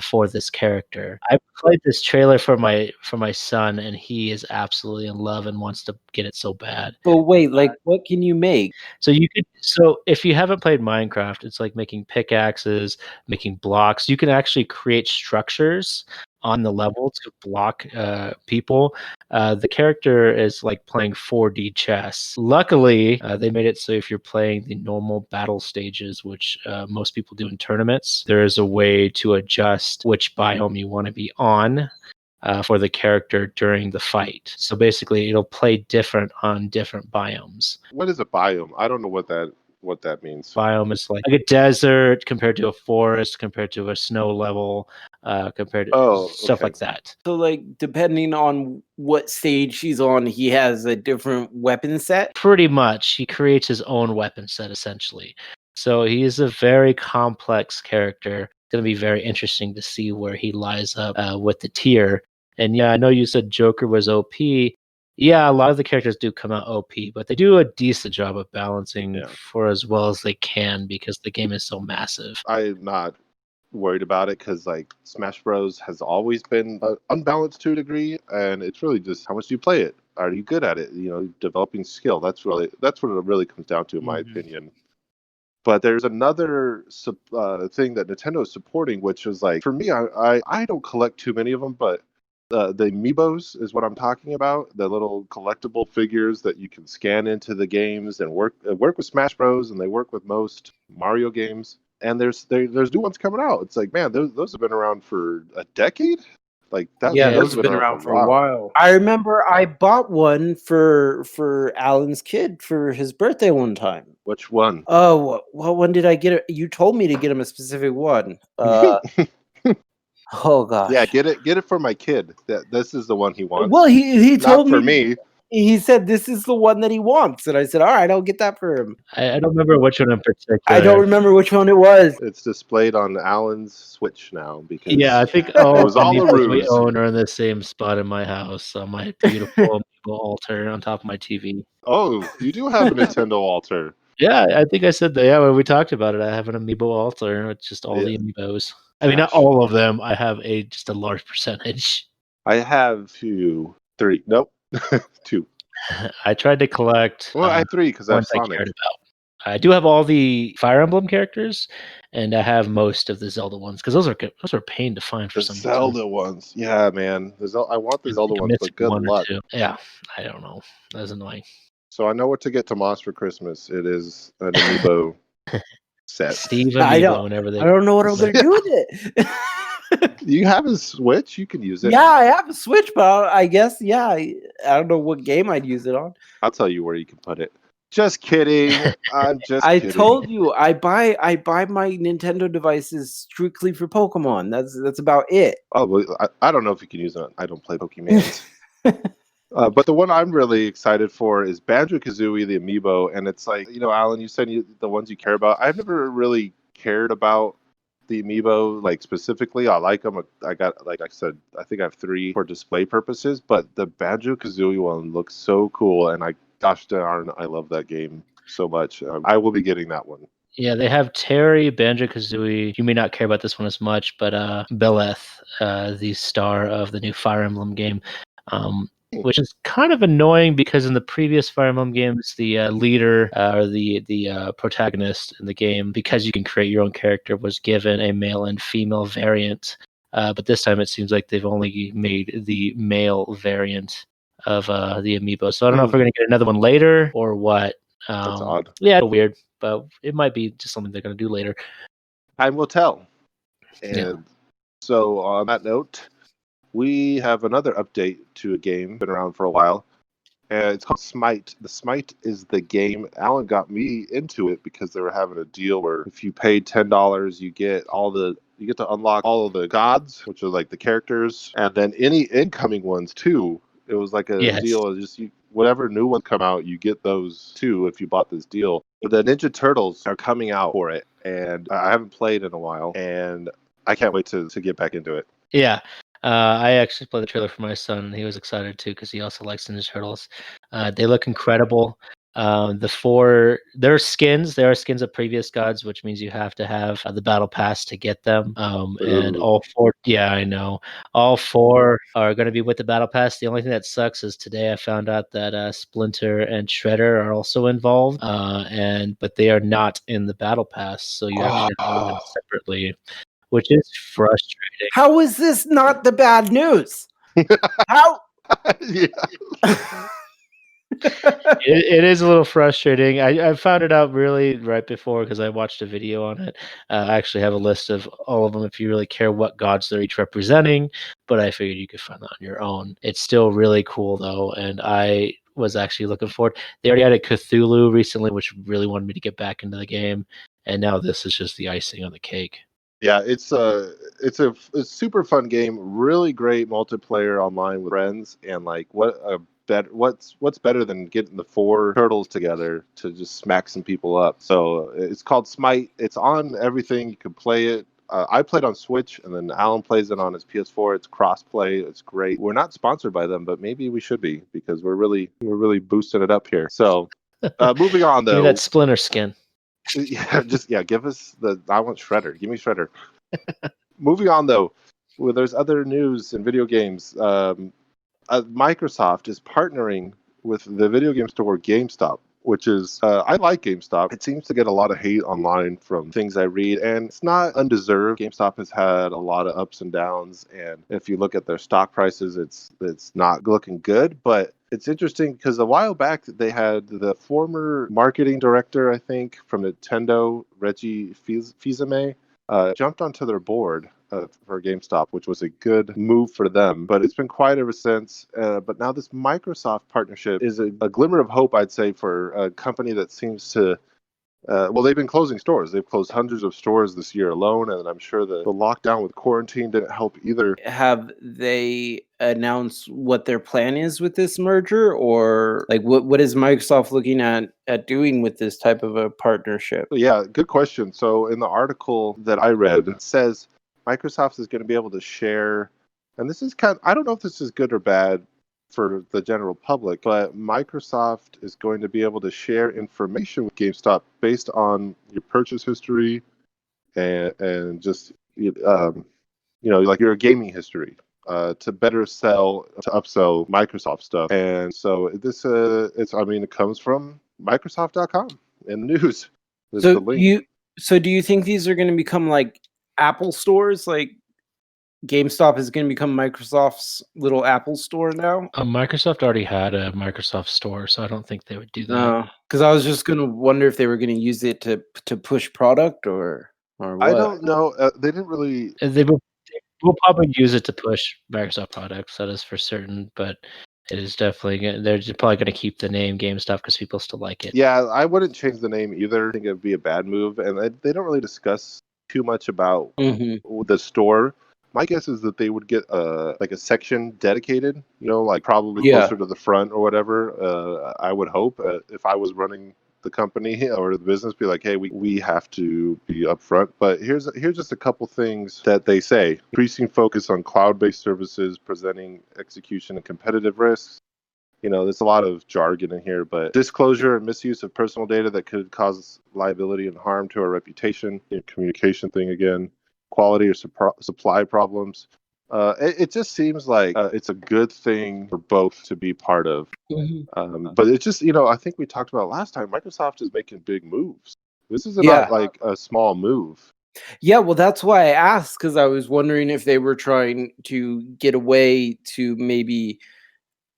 for this character. I played this trailer for my son, and he is absolutely in love and wants to get it so bad. But wait, like what can you make? So if you haven't played Minecraft, it's like making pickaxes, making blocks. You can actually create structures on the level to block people. The character is like playing 4D chess. Luckily, they made it so if you're playing the normal battle stages, which most people do in tournaments, there is a way to adjust which biome you want to be on. For the character during the fight. So basically, it'll play different on different biomes. What is a biome? I don't know what that means. Biome is like a desert compared to a forest, compared to a snow level, compared to stuff like that. So like depending on what stage he's on, he has a different weapon set. Pretty much, he creates his own weapon set essentially. So he is a very complex character. It's going to be very interesting to see where he lies up with the tier. And yeah, I know you said Joker was OP. Yeah, a lot of the characters do come out OP, but they do a decent job of balancing for as well as they can because the game is so massive. I'm not worried about it because like Smash Bros has always been unbalanced to a degree, and it's really just how much do you play it? Are you good at it? Developing skill. That's what it really comes down to, in my opinion. But there's another thing that Nintendo is supporting, which is like for me, I don't collect too many of them, but the amiibos is what I'm talking about. The little collectible figures that you can scan into the games and work with Smash Bros. And they work with most Mario games. And there's new ones coming out. It's like, man, those have been around for a decade. Like that. Yeah, those have been around for a while. I remember I bought one for Alan's kid for his birthday one time. Which one? Oh, what one did I get it? You told me to get him a specific one. Oh gosh. Yeah, get it for my kid. This is the one he wants. Well, he told Not for me. He said this is the one that he wants, and I said, "All right, I'll get that for him." I don't remember which one in particular. I don't remember which one it was. It's displayed on Alan's Switch now because I think all was all a ruse. we own are in the same spot in my house on my beautiful altar on top of my TV. Oh, you do have a Nintendo altar. Yeah, I think I said that. Yeah, when we talked about it, I have an amiibo altar. It's just all the amiibos. I mean, not all of them. I have just a large percentage. I have 2, 3. Nope, 2. I tried to collect. Well, I have 3 because I have Sonic. I cared about. I do have all the Fire Emblem characters, and I have most of the Zelda ones because those are a pain to find for some reason. Zelda ones, yeah, man. I want the Zelda ones, but good luck. Yeah, I don't know. That's annoying. So I know what to get Tomas for Christmas. It is an amiibo set. Steve amiibo whenever they. I don't know what I'm gonna do with it. You have a Switch. You can use it. Yeah, I have a Switch, but I guess I don't know what game I'd use it on. I'll tell you where you can put it. Just kidding. I'm just I kidding. told you I buy my Nintendo devices strictly for Pokemon. That's about it. Oh, well, I don't know if you can use it. I don't play Pokemon. But the one I'm really excited for is Banjo-Kazooie, the amiibo. And it's like, Alan, you said the ones you care about. I've never really cared about the amiibo, like specifically. I like them. I got, like I said, I think I have 3 for display purposes. But the Banjo-Kazooie one looks so cool. And gosh darn, I love that game so much. I will be getting that one. Yeah, they have Terry, Banjo-Kazooie. You may not care about this one as much, but Beleth, the star of the new Fire Emblem game, which is kind of annoying because in the previous Fire Emblem games, the leader or the protagonist in the game, because you can create your own character, was given a male and female variant. But this time it seems like they've only made the male variant of the amiibo. So I don't know if we're going to get another one later or what. That's odd. Yeah, weird, but it might be just something they're going to do later. Time will tell. And Yeah. so on that note, we have another update to a game been around for a while. And it's called Smite. The Smite is the game. Alan got me into it because they were having a deal where if you paid $10, you get to unlock all of the gods, which are like the characters, and then any incoming ones too. It was like a Yes. deal of just whatever new ones come out, you get those too if you bought this deal. But the Ninja Turtles are coming out for it, and I haven't played in a while, and I can't wait to get back into it. Yeah. I actually played the trailer for my son, and he was excited too because he also likes Ninja Turtles. They look incredible. There are skins of previous gods, which means you have to have the battle pass to get them. And Ooh. all four, yeah, I know, all four are going to be with the battle pass. The only thing that sucks is today I found out that Splinter and Shredder are also involved, but they are not in the battle pass, so you actually have to do them separately, which is frustrating. How is this not the bad news? How? Yeah. It is a little frustrating. I found it out really right before because I watched a video on it. I actually have a list of all of them if you really care what gods they're each representing, but I figured you could find that on your own. It's still really cool though, and I was actually looking forward. They already added Cthulhu recently, which really wanted me to get back into the game, and now this is just the icing on the cake. Yeah, it's a super fun game. Really great multiplayer online with friends, and like what's better than getting the four turtles together to just smack some people up? So it's called Smite. It's on everything. You can play it. I played on Switch, and then Alan plays it on his PS4. It's cross-play. It's great. We're not sponsored by them, but maybe we should be because we're really boosting it up here. So moving on Give me though. that Splinter skin. Yeah, give us I want Shredder. Give me Shredder. Moving on though, well, there's other news in video games. Microsoft is partnering with the video game store GameStop, which is I like GameStop. It seems to get a lot of hate online from things I read, and it's not undeserved. GameStop has had a lot of ups and downs, and if you look at their stock prices, it's not looking good. But it's interesting because a while back they had the former marketing director, I think, from Nintendo, Reggie Fils-Aimé, jumped onto their board for GameStop, which was a good move for them. But it's been quiet ever since. But now this Microsoft partnership is a glimmer of hope, I'd say, for a company that seems to. Well, they've been closing stores. They've closed hundreds of stores this year alone, and I'm sure the lockdown with quarantine didn't help either. Have they announced what their plan is with this merger, or like what is Microsoft looking at doing with this type of a partnership? Yeah, good question. So in the article that I read, it says Microsoft is going to be able to share, and this is I don't know if this is good or bad for the general public, but Microsoft is going to be able to share information with GameStop based on your purchase history and just like your gaming history. To better to upsell Microsoft stuff. And so this, it comes from Microsoft.com in the news. There's the link. Do you think these are going to become like Apple stores? Like GameStop is going to become Microsoft's little Apple store now? Microsoft already had a Microsoft store, so I don't think they would do that. No, because I was just going to wonder if they were going to use it to push product or what. I don't know. They didn't really. They will probably use it to push Microsoft products. That is for certain, but it is definitely they're just probably going to keep the name GameStop because people still like it. Yeah, I wouldn't change the name either. I think it'd be a bad move, and they don't really discuss too much about the store. My guess is that they would get like a section dedicated, like probably closer to the front or whatever. I would hope if I was running the company or the business, be like, hey, we have to be upfront. But here's just a couple things that they say: increasing focus on cloud-based services, presenting execution and competitive risks, There's a lot of jargon in here, but disclosure and misuse of personal data that could cause liability and harm to our reputation, communication thing again, quality or supply problems. It just seems like it's a good thing for both to be part of. But it's just, I think we talked about last time, Microsoft is making big moves. This is not like a small move. Yeah, well, that's why I asked, because I was wondering if they were trying to get away to maybe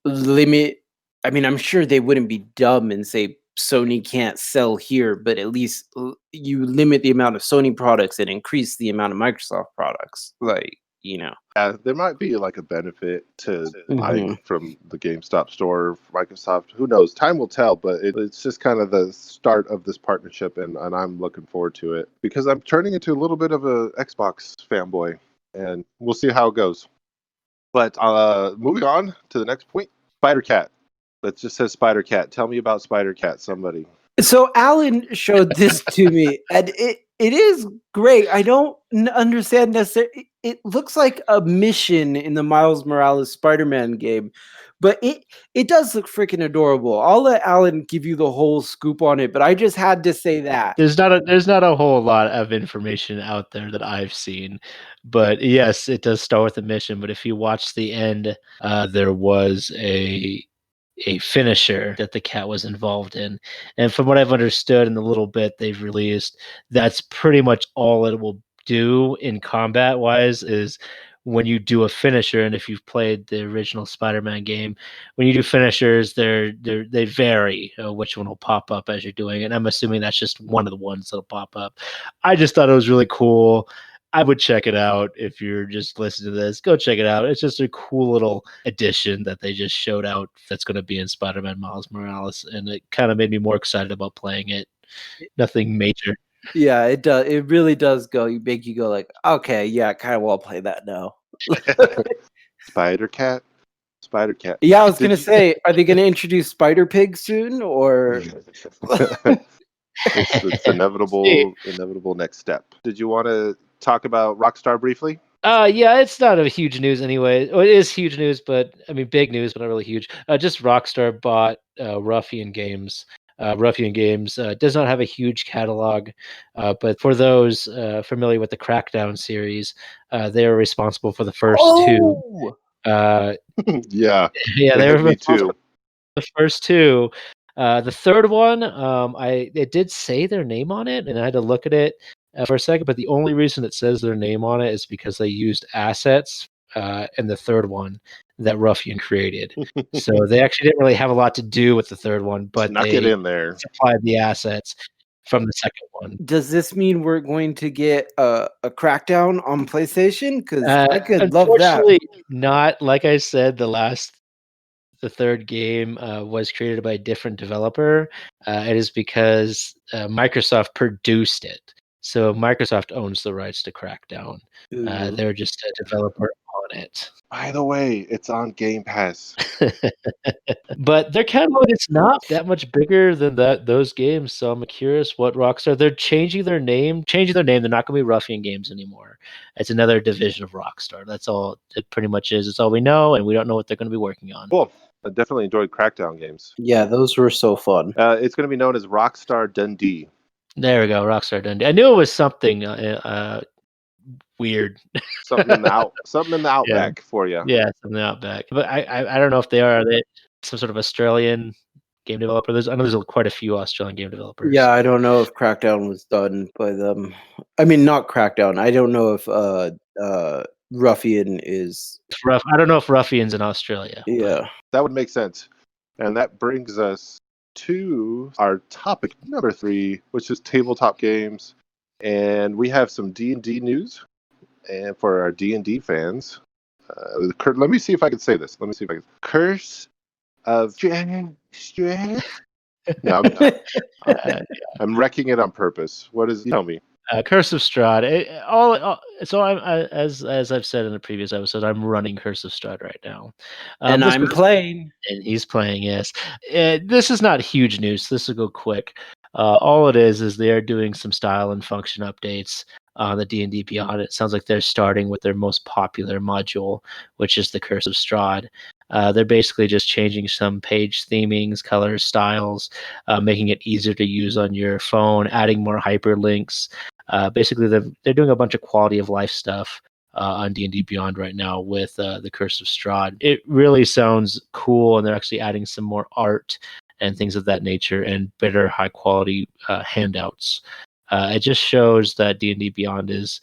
limit. I mean, I'm sure they wouldn't be dumb and say Sony can't sell here, but at least you limit the amount of Sony products and increase the amount of Microsoft products. There might be like a benefit to buying Mhm. from the GameStop store, Microsoft. Who knows? Time will tell, but it's just kind of the start of this partnership, and I'm looking forward to it because I'm turning into a little bit of a Xbox fanboy, and we'll see how it goes. But moving on to the next point, Spider Cat. That just says Spider Cat. Tell me about Spider Cat, somebody. So Alan showed this to me, and it is great. I don't understand necessarily. It looks like a mission in the Miles Morales Spider-Man game, but it does look freaking adorable. I'll let Alan give you the whole scoop on it, but I just had to say that. There's not a whole lot of information out there that I've seen, but yes, it does start with a mission. But if you watch the end, there was a finisher that the cat was involved in, and from what I've understood in the little bit they've released, that's pretty much all it will do in combat wise is when you do a finisher. And if you've played the original Spider-Man game, when you do finishers, they vary which one will pop up as you're doing it. And I'm assuming that's just one of the ones that'll pop up. I just thought it was really cool. I would check it out if you're just listening to this. Go check it out. It's just a cool little addition that they just showed out that's going to be in Spider-Man Miles Morales, and it kind of made me more excited about playing it. Nothing major. Yeah, it does. It really does make you go like, okay, yeah, I kind of want to play that now. Spider Cat. Yeah, I was gonna say, are they gonna introduce Spider Pig soon, or? It's inevitable next step. Did you want to talk about Rockstar briefly? Yeah, it's not a huge news anyway. Well, it is huge news, but I mean big news, but not really huge. Just Rockstar bought Ruffian Games. Ruffian Games does not have a huge catalog, but for those familiar with the Crackdown series, they are responsible for the first two. Yeah, Yeah, they they were hit me responsible too. for the first two. The third one, it did say their name on it, and I had to look at it for a second. But the only reason it says their name on it is because they used assets in the third one that Ruffian created. So they actually didn't really have a lot to do with the third one, but Snuck it they in there. supplied the assets from the second one. Does this mean we're going to get a Crackdown on PlayStation? Because I could love that. Unfortunately, not. Like I said, the third game was created by a different developer. It is because Microsoft produced it. So Microsoft owns the rights to Crackdown. Ooh. They're just a developer on it. By the way, it's on Game Pass. But their catalog is not that much bigger than those games. So I'm curious what Rockstar. They're changing their name. They're not going to be Ruffian Games anymore. It's another division of Rockstar. That's all it pretty much is. It's all we know, and we don't know what they're going to be working on. Cool. I definitely enjoyed Crackdown games. Yeah, those were so fun. It's going to be known as Rockstar Dundee. There we go, Rockstar Dundee. I knew it was something weird. Something in the outback for you. Yeah, something Outback. But I don't know if they are they some sort of Australian game developer. I know there's quite a few Australian game developers. Yeah, I don't know if Crackdown was done by them. I mean, not Crackdown. I don't know if Ruffian is. I don't know if Ruffian's in Australia. Yeah. That would make sense. And that brings us to our topic number 3, which is tabletop games. And we have some D&D news. And for our D&D fans, let me see if I can say this. Curse of Strength. No, I'm wrecking it on purpose. What is? Tell me. Curse of Strahd. As I've said in the previous episode, I'm running Curse of Strahd right now, And I'm playing. and he's playing. Yes, this is not huge news. This will go quick. All it is they are doing some style and function updates on the D&D Beyond. It sounds like they're starting with their most popular module, which is the Curse of Strahd. They're basically just changing some page themings, colors, styles, making it easier to use on your phone, adding more hyperlinks. Basically, they're doing a bunch of quality of life stuff on D&D Beyond right now with the Curse of Strahd. It really sounds cool, and they're actually adding some more art and things of that nature and better high quality handouts. It just shows that D&D Beyond is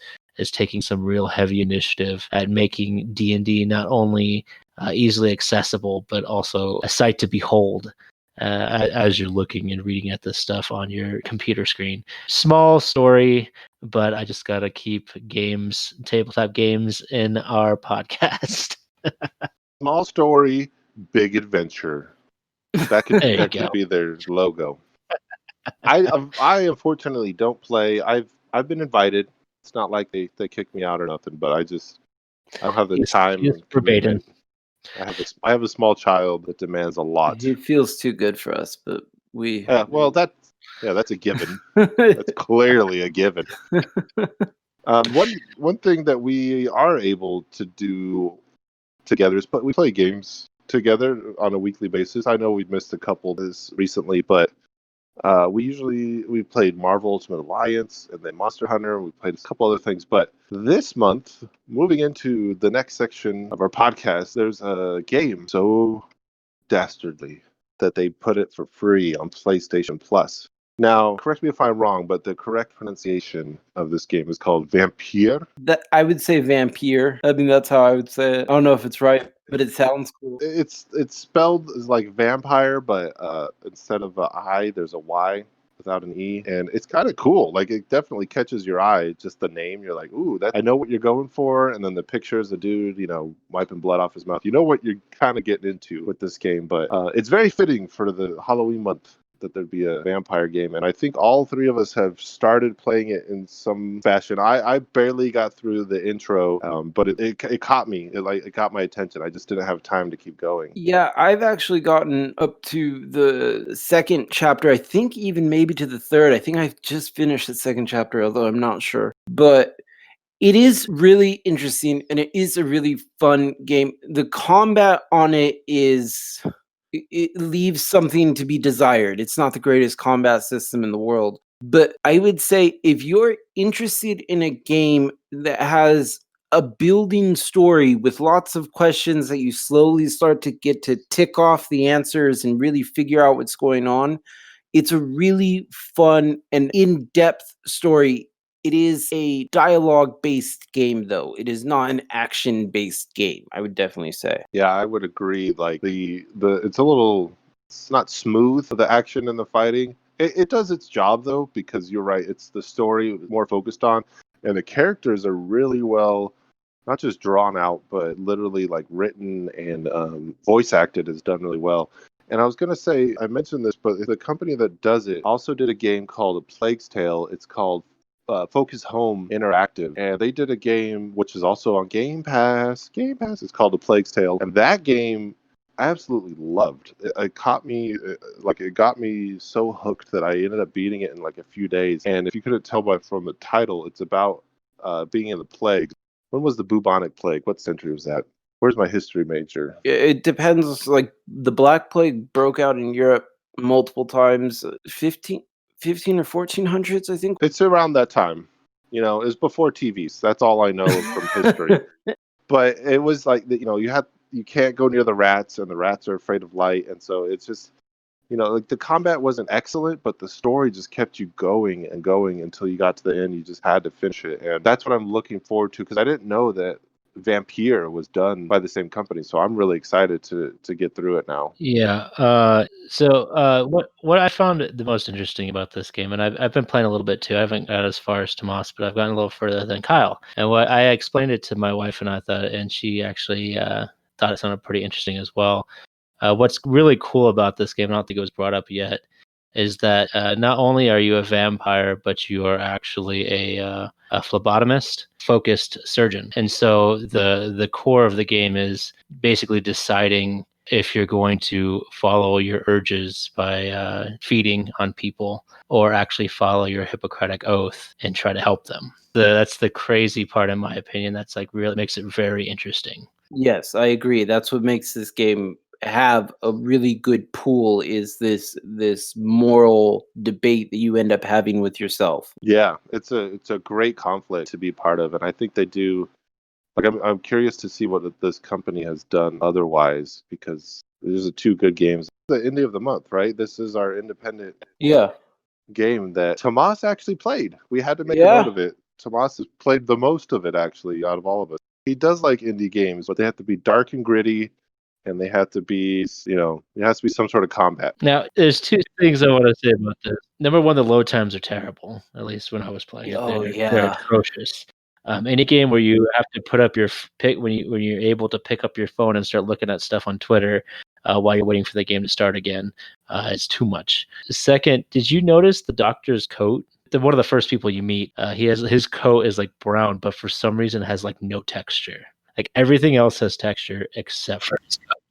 taking some real heavy initiative at making D&D not only easily accessible, but also a sight to behold as you're looking and reading at this stuff on your computer screen. Small story, but I just got to keep tabletop games in our podcast. Small story, big adventure. That There you could go. be their logo. I unfortunately don't play. I've been invited. It's not like they kick me out or nothing, but I don't have the time He's and forbidden. commitment. I have a small child that demands a lot. He feels too good for us, but we. Well, that's a given. That's clearly a given. One thing that we are able to do together is we play games together on a weekly basis. I know we've missed a couple this recently, but we played Marvel Ultimate Alliance and then Monster Hunter. We played a couple other things, but this month, moving into the next section of our podcast, there's a game so dastardly that they put it for free on PlayStation Plus. Now, correct me if I'm wrong, but the correct pronunciation of this game is called Vampire. That I would say vampire. I think that's how I would say it. I don't know if it's right, but it sounds cool. It's spelled as like vampire, but instead of a I, there's a Y without an E, and it's kind of cool. Like it definitely catches your eye. Just the name, you're like, ooh, I know what you're going for. And then the pictures, the dude, wiping blood off his mouth. You know what you're kind of getting into with this game, but it's very fitting for the Halloween month that there'd be a vampire game, and I think all three of us have started playing it in some fashion. I barely got through the intro, but it caught me. It got my attention. I just didn't have time to keep going. Yeah, I've actually gotten up to the second chapter. I think even maybe to the third. I think I've just finished the second chapter, although I'm not sure. But it is really interesting, and it is a really fun game. The combat on it it leaves something to be desired. It's not the greatest combat system in the world. But I would say if you're interested in a game that has a building story with lots of questions that you slowly start to get to tick off the answers and really figure out what's going on, it's a really fun and in-depth story. It is a dialogue-based game, though. It is not an action-based game, I would definitely say. Yeah, I would agree. Like it's not smooth, the action and the fighting. It does its job though, because you're right. It's the story more focused on, and the characters are really well, not just drawn out, but literally like written and voice acted is done really well. And I was going to say, I mentioned this, but the company that does it also did a game called A Plague's Tale. It's called Focus Home Interactive. And they did a game which is also on Game Pass. It's called A Plague's Tale. And that game I absolutely loved. It caught me, it got me so hooked that I ended up beating it in like a few days. And if you couldn't tell from the title, it's about being in the plague. When was the bubonic plague? What century was that? Where's my history major? It depends. Like the Black Plague broke out in Europe multiple times, 15 or 1400s, I think. It's around that time. It was before TVs. That's all I know from history. But it was like, you can't go near the rats, and the rats are afraid of light. And so it's just, like the combat wasn't excellent, but the story just kept you going and going until you got to the end. You just had to finish it. And that's what I'm looking forward to, because I didn't know that Vampire was done by the same company, so I'm really excited to get through it now. Yeah. So what I found the most interesting about this game, and I've been playing a little bit too. I haven't got as far as Tomas, but I've gotten a little further than Kyle. And what I explained it to my wife, and she actually thought it sounded pretty interesting as well. What's really cool about this game, I don't think it was brought up yet, is that not only are you a vampire, but you are actually a phlebotomist focused surgeon. And so the core of the game is basically deciding if you're going to follow your urges by feeding on people, or actually follow your Hippocratic oath and try to help them. That's the crazy part, in my opinion. That's like really makes it very interesting. Yes, I agree. That's what makes this game have a really good pool, is this moral debate that you end up having with yourself. Yeah, it's a great conflict to be part of, and I think they do. Like, I'm curious to see what this company has done otherwise, because these are two good games. The indie of the month, right? This is our independent Yeah. game that Tomas actually played. We had to make a note Yeah. of it. Tomas has played the most of it, actually, out of all of us. He does like indie games, but they have to be dark and gritty, and they have to be, it has to be some sort of combat. Now, there's two things I want to say about this. Number one, the load times are terrible. At least when I was playing it, Oh, they're yeah. atrocious. Any game where you have to put up your pick when you're able to pick up your phone and start looking at stuff on Twitter while you're waiting for the game to start again, it's too much. Second, did you notice the doctor's coat? One of the first people you meet, his coat is like brown, but for some reason has like no texture. Like everything else has texture except for his coat.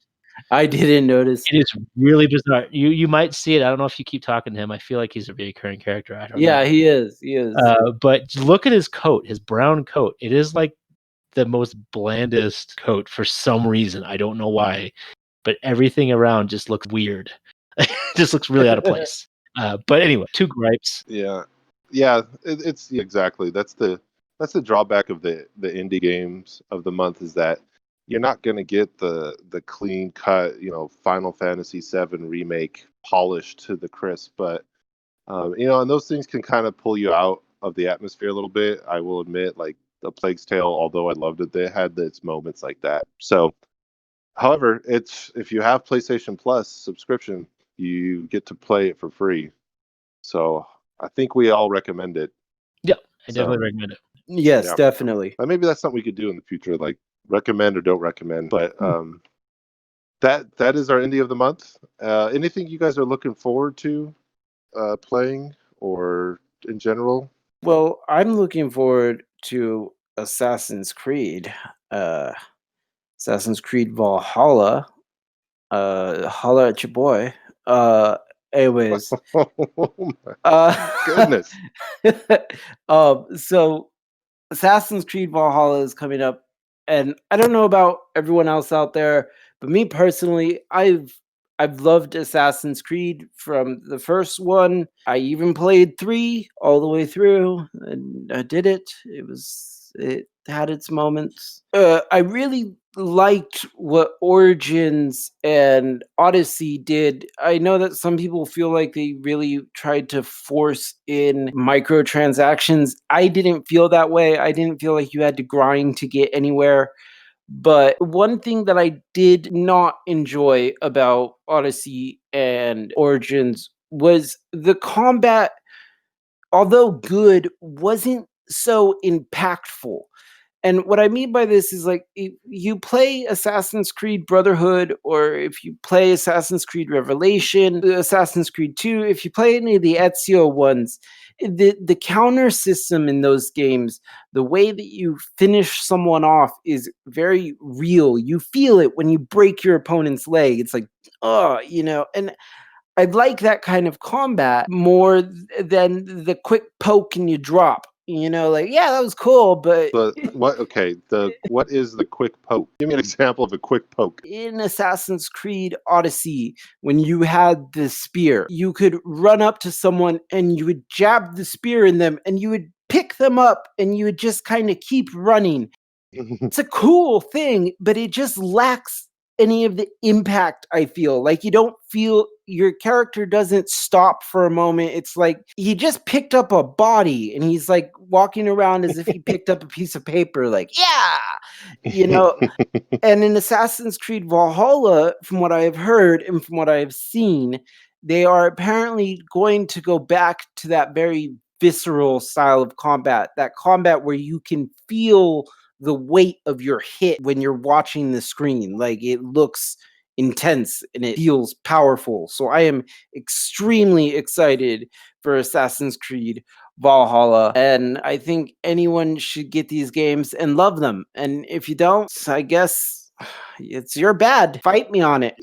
I didn't notice. It is really bizarre. You might see it. I don't know if you keep talking to him. I feel like he's a recurring character. I don't Yeah, know. he is. He is. But look at his coat, his brown coat. It is like the most blandest coat for some reason. I don't know why, but everything around just looks weird. Just looks really out of place. But anyway, two gripes. Yeah, it's exactly that's the drawback of the indie games of the month, is that you're not going to get the clean cut, Final Fantasy VII remake polished to the crisp, but and those things can kind of pull you out of the atmosphere a little bit. I will admit, like A Plague's Tale, although I loved it, they had its moments like that. So, however, it's if you have PlayStation Plus subscription, you get to play it for free. So I think we all recommend it. Yeah, I So definitely recommend it. Yes, yeah, definitely. maybe that's something we could do in the future, like recommend or don't recommend. But that is our indie of the month. Anything you guys are looking forward to playing, or in general? Well, I'm looking forward to Assassin's Creed. Uh Assassin's Creed Valhalla. Holla at your boy. Anyways. Oh my Uh goodness. so Assassin's Creed Valhalla is coming up, and I don't know about everyone else out there, but me personally, I've loved Assassin's Creed from the first one. I even played 3 all the way through, and I did it. It had its moments. I really liked what Origins and Odyssey did. I know that some people feel like they really tried to force in microtransactions. I didn't feel that way. I didn't feel like you had to grind to get anywhere. But one thing that I did not enjoy about Odyssey and Origins was the combat, although good, wasn't so impactful. And what I mean by this is, like, if you play Assassin's Creed Brotherhood, or if you play Assassin's Creed Revelation, Assassin's Creed 2, if you play any of the Ezio ones, the counter system in those games, the way that you finish someone off is very real. You feel it when you break your opponent's leg. It's like, oh, and I like that kind of combat more than the quick poke and you drop. Like, yeah, that was cool, but But what is the quick poke? Give me an example of a quick poke. in Assassin's Creed Odyssey, when you had the spear, you could run up to someone and you would jab the spear in them and you would pick them up and you would just kind of keep running. It's a cool thing, but it just lacks any of the impact. I feel like you don't feel, your character doesn't stop for a moment. It's like he just picked up a body and he's like walking around as if he picked up a piece of paper, like, yeah, you know. And in Assassin's Creed Valhalla, from what I have heard and from what I have seen, they are apparently going to go back to that very visceral style of combat, that combat where you can feel the weight of your hit when you're watching the screen. Like, it looks intense and it feels powerful. So I am extremely excited for Assassin's Creed Valhalla, and I think anyone should get these games and love them. And if you don't, I guess it's your bad. Fight me on it.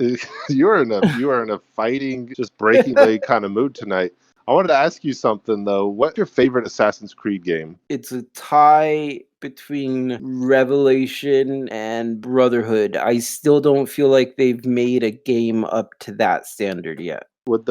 You are in a fighting, just breaking leg kind of mood tonight. I wanted to ask you something though. What's your favorite Assassin's Creed game? It's a tie between Revelation and Brotherhood. I still don't feel like they've made a game up to that standard yet. Would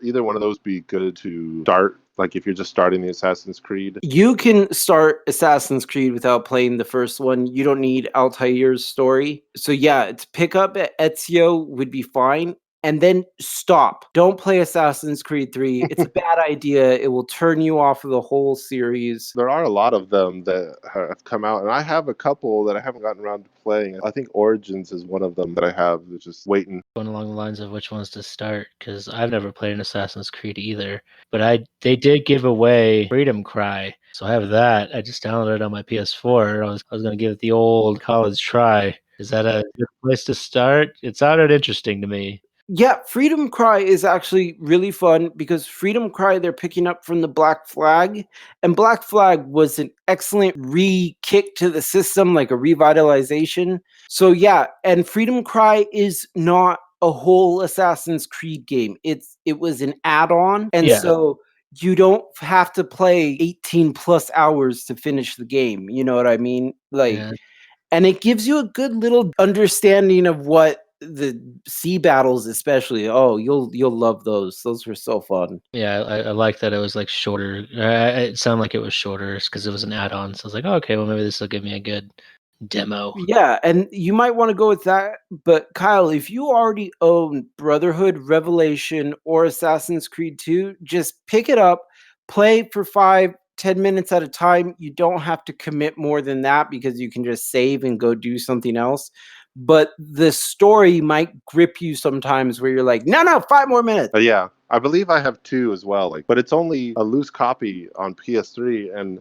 either one of those be good to start? Like if you're just starting the Assassin's Creed? You can start Assassin's Creed without playing the first one. You don't need Altair's story. So yeah, to pick up at Ezio would be fine. And then stop. Don't play Assassin's Creed 3. It's a bad idea. It will turn you off of the whole series. There are a lot of them that have come out, and I have a couple that I haven't gotten around to playing. I think Origins is one of them that I have that's just waiting. Going along the lines of which ones to start, because I've never played an Assassin's Creed either. But they did give away Freedom Cry, so I have that. I just downloaded it on my PS4. I was going to give it the old college try. Is that a good place to start? It sounded interesting to me. Yeah, Freedom Cry is actually really fun because Freedom Cry they're picking up from the Black Flag, and Black Flag was an excellent re-kick to the system, like a revitalization. So yeah, and Freedom Cry is not a whole Assassin's Creed game. It was an add-on, and Yeah. so you don't have to play 18 plus hours to finish the game. You know what I mean? Like, Yeah. and it gives you a good little understanding of what the sea battles, especially. Oh, you'll love those. Those were so fun. Yeah, I like that it was like shorter. It sounded like it was shorter because it was an add-on. So I was like, oh, okay, well maybe this will give me a good demo. Yeah, and you might want to go with that. But Kyle, if you already own Brotherhood, Revelation, or Assassin's Creed 2, just pick it up, play for 5-10 minutes at a time. You don't have to commit more than that because you can just save and go do something else. But the story might grip you sometimes where you're like, no, 5 more minutes. Yeah, I believe I have two as well. But it's only a loose copy on PS3, and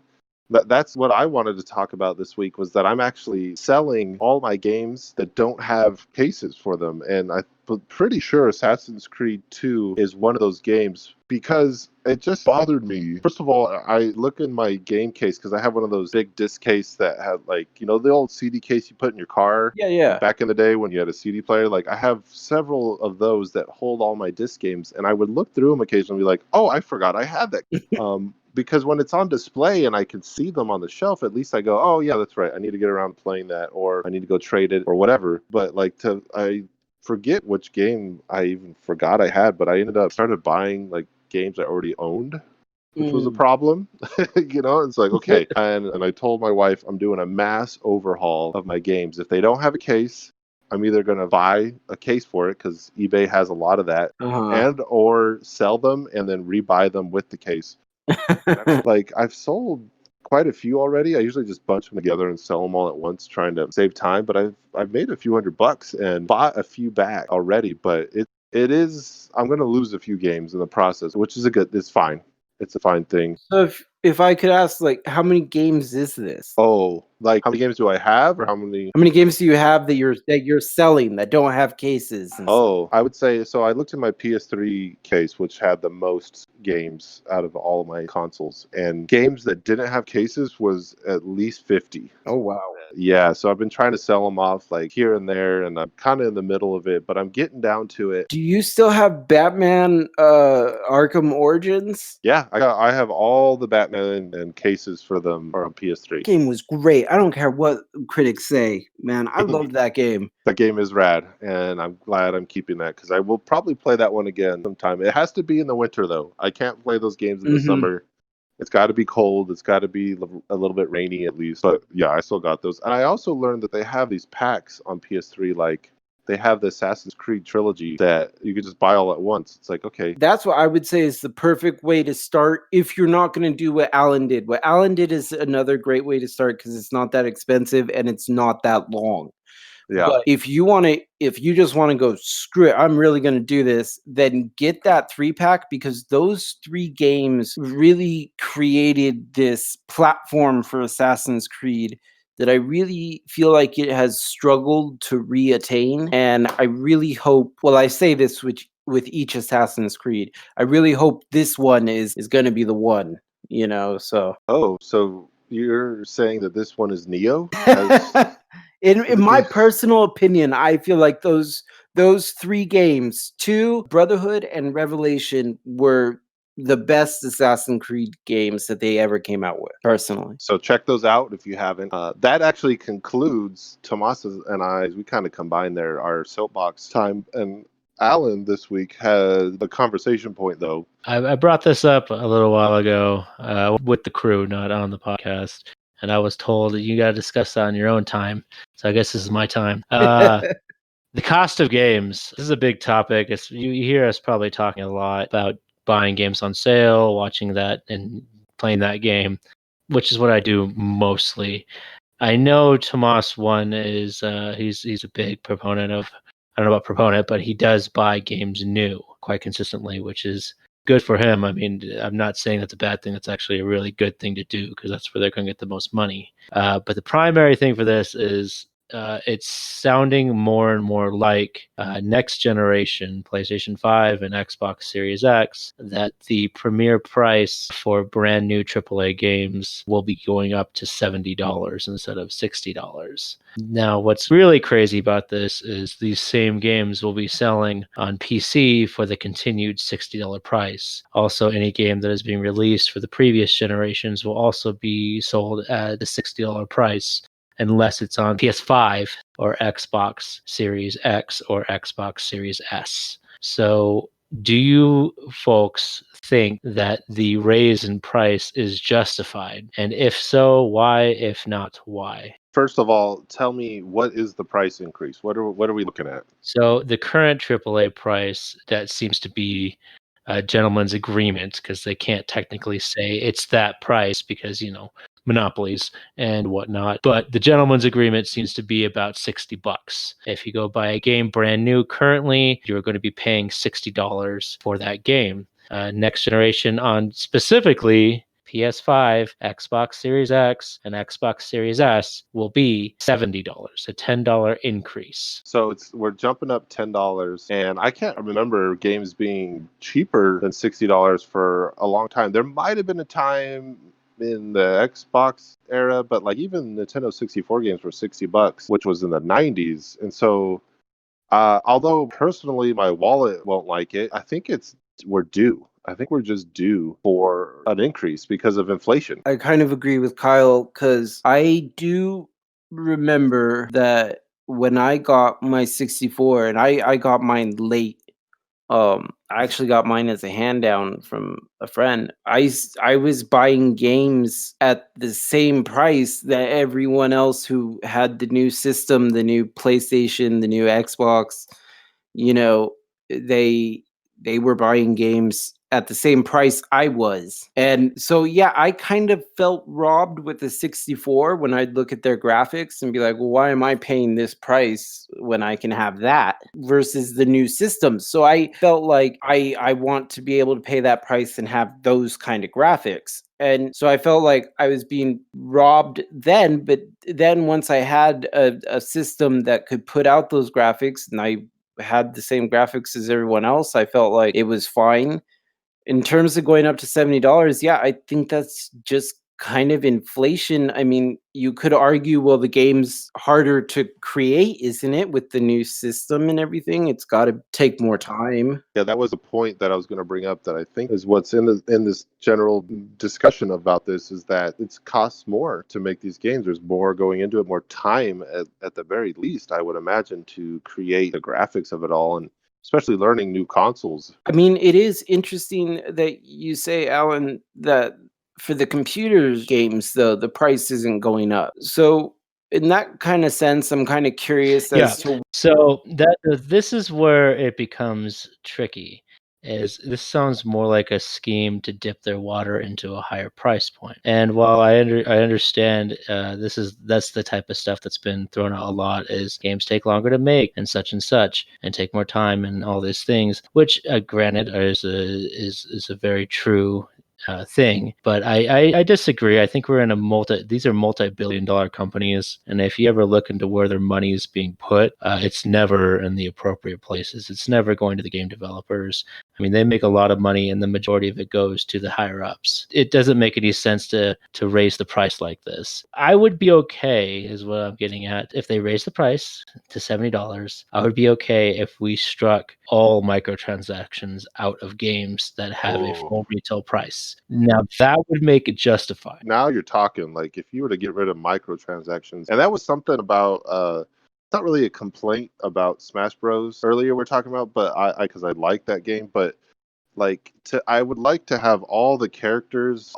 that's what I wanted to talk about this week. Was that I'm actually selling all my games that don't have cases for them, and I'm pretty sure Assassin's Creed 2 is one of those games because it just bothered me. First of all, I look in my game case because I have one of those big disc case that had the old CD case you put in your car. Yeah. Back in the day when you had a CD player, I have several of those that hold all my disc games, and I would look through them occasionally and be like, oh, I forgot I had that. Because when it's on display and I can see them on the shelf, at least I go, oh yeah, that's right. I need to get around to playing that, or I need to go trade it or whatever. But I forget which game I even forgot I had, but I ended up started buying games I already owned, which was a problem. It's like, okay. And I told my wife I'm doing a mass overhaul of my games. If they don't have a case, I'm either going to buy a case for it because eBay has a lot of that, and or sell them and then rebuy them with the case. I've sold quite a few already. I usually just bunch them together and sell them all at once, trying to save time. But I've made a few $100 and bought a few back already. But it is, I'm going to lose a few games in the process, which is it's fine. It's a fine thing. So if I could ask, how many games is this? Oh, how many games do I have, or how many? How many games do you have that you're selling that don't have cases? Oh, I would say so. I looked at my PS3 case, which had the most games out of all of my consoles, and games that didn't have cases was at least 50. Oh wow. Yeah, so I've been trying to sell them off here and there, and I'm kind of in the middle of it, but I'm getting down to it. Do you still have Batman Arkham Origins? Yeah, I have all the Batman and cases for them are on PS3. Game was great. I don't care what critics say, man. I loved that game. That game is rad, and I'm glad I'm keeping that because I will probably play that one again sometime. It has to be in the winter, though. I can't play those games in the summer. It's got to be cold. It's got to be a little bit rainy at least. But yeah, I still got those. And I also learned that they have these packs on PS3, they have the Assassin's Creed trilogy that you could just buy all at once. It's like, okay. That's what I would say is the perfect way to start if you're not going to do what Alan did. What Alan did is another great way to start because it's not that expensive and it's not that long. Yeah. But if you just want to go, screw it, I'm really going to do this, then get that 3-pack because those 3 games really created this platform for Assassin's Creed that I really feel like it has struggled to reattain. And I really hope, well, I say this with each Assassin's Creed, I really hope this one is going to be the one, so. Oh, so you're saying that this one is Neo? In my personal opinion, I feel like those 3 games, 2, Brotherhood and Revelation, were the best Assassin's Creed games that they ever came out with, personally. So check those out if you haven't. That actually concludes Tomas and I. We kind of combined our soapbox time. And Alan this week had a conversation point, though. I brought this up a little while ago with the crew, not on the podcast, and I was told that you got to discuss that on your own time. So I guess this is my time. The cost of games. This is a big topic. You hear us probably talking a lot about buying games on sale, watching that, and playing that game, which is what I do mostly. I know Tomas one is he's a big proponent of. I don't know about proponent, but he does buy games new quite consistently, which is good for him. I mean, I'm not saying that's a bad thing. That's actually a really good thing to do because that's where they're going to get the most money. But the primary thing for this is it's sounding more and more like next generation PlayStation 5 and Xbox Series X, that the premier price for brand new AAA games will be going up to $70 instead of $60. Now, what's really crazy about this is these same games will be selling on PC for the continued $60 price. Also, any game that is being released for the previous generations will also be sold at the $60 price, unless it's on PS5 or Xbox Series X or Xbox Series S. So, do you folks think that the raise in price is justified? And if so, why? If not, why? First of all, tell me, what is the price increase? What are we looking at? So the current AAA price, that seems to be a gentleman's agreement, because they can't technically say it's that price because, monopolies and whatnot. But the gentleman's agreement seems to be about $60. If you go buy a game brand new currently, you're going to be paying $60 for that game. Next generation on specifically PS5, Xbox Series X, and Xbox Series S will be $70, a $10 increase. So we're jumping up $10, and I can't remember games being cheaper than $60 for a long time. There might have been a time in the Xbox era, but like even Nintendo 64 games were $60, which was in the 90s. And so, although personally my wallet won't like it, I think we're due. I think we're just due for an increase because of inflation. I kind of agree with Kyle because I do remember that when I got my 64, and I got mine late. I actually got mine as a hand down from a friend. I was buying games at the same price that everyone else who had the new system, the new PlayStation, the new Xbox, you know, they they were buying games at the same price I was. And so yeah, I kind of felt robbed with the 64 when I'd look at their graphics and be like, well, why am I paying this price when I can have that versus the new systems? So I felt like I want to be able to pay that price and have those kind of graphics. And so I felt like I was being robbed then, but then once I had a system that could put out those graphics and I had the same graphics as everyone else, I felt like it was fine. In terms of going up to $70, yeah, I think that's just kind of inflation. I mean, you could argue, well, the game's harder to create, isn't it, with the new system and everything? It's got to take more time. Yeah, that was a point that I was going to bring up that I think is what's in this general discussion about this is that it costs more to make these games. There's more going into it, more time at the very least, I would imagine, to create the graphics of it all, and especially learning new consoles. I mean, it is interesting that you say, Alan, that for the computer games, though, the price isn't going up. So, in that kind of sense, I'm kind of curious Yeah. as to. So this is where it becomes tricky. Is this sounds more like a scheme to dip their water into a higher price point. And while I understand that's the type of stuff that's been thrown out a lot, is games take longer to make and such and take more time and all these things, which granted is a very true thing. But I disagree. I think we're in these are multi-billion-dollar companies, and if you ever look into where their money is being put, it's never in the appropriate places. It's never going to the game developers. I mean, they make a lot of money, and the majority of it goes to the higher ups. It doesn't make any sense to raise the price like this. I would be okay, is what I'm getting at. If they raise the price to $70, I would be okay if we struck all microtransactions out of games that have a full retail price. Now that would make it justified. Now you're talking. Like if you were to get rid of microtransactions, and that was something about it's not really a complaint about Smash Bros. Earlier we're talking about, but I because I like that game, but like I would like to have all the characters,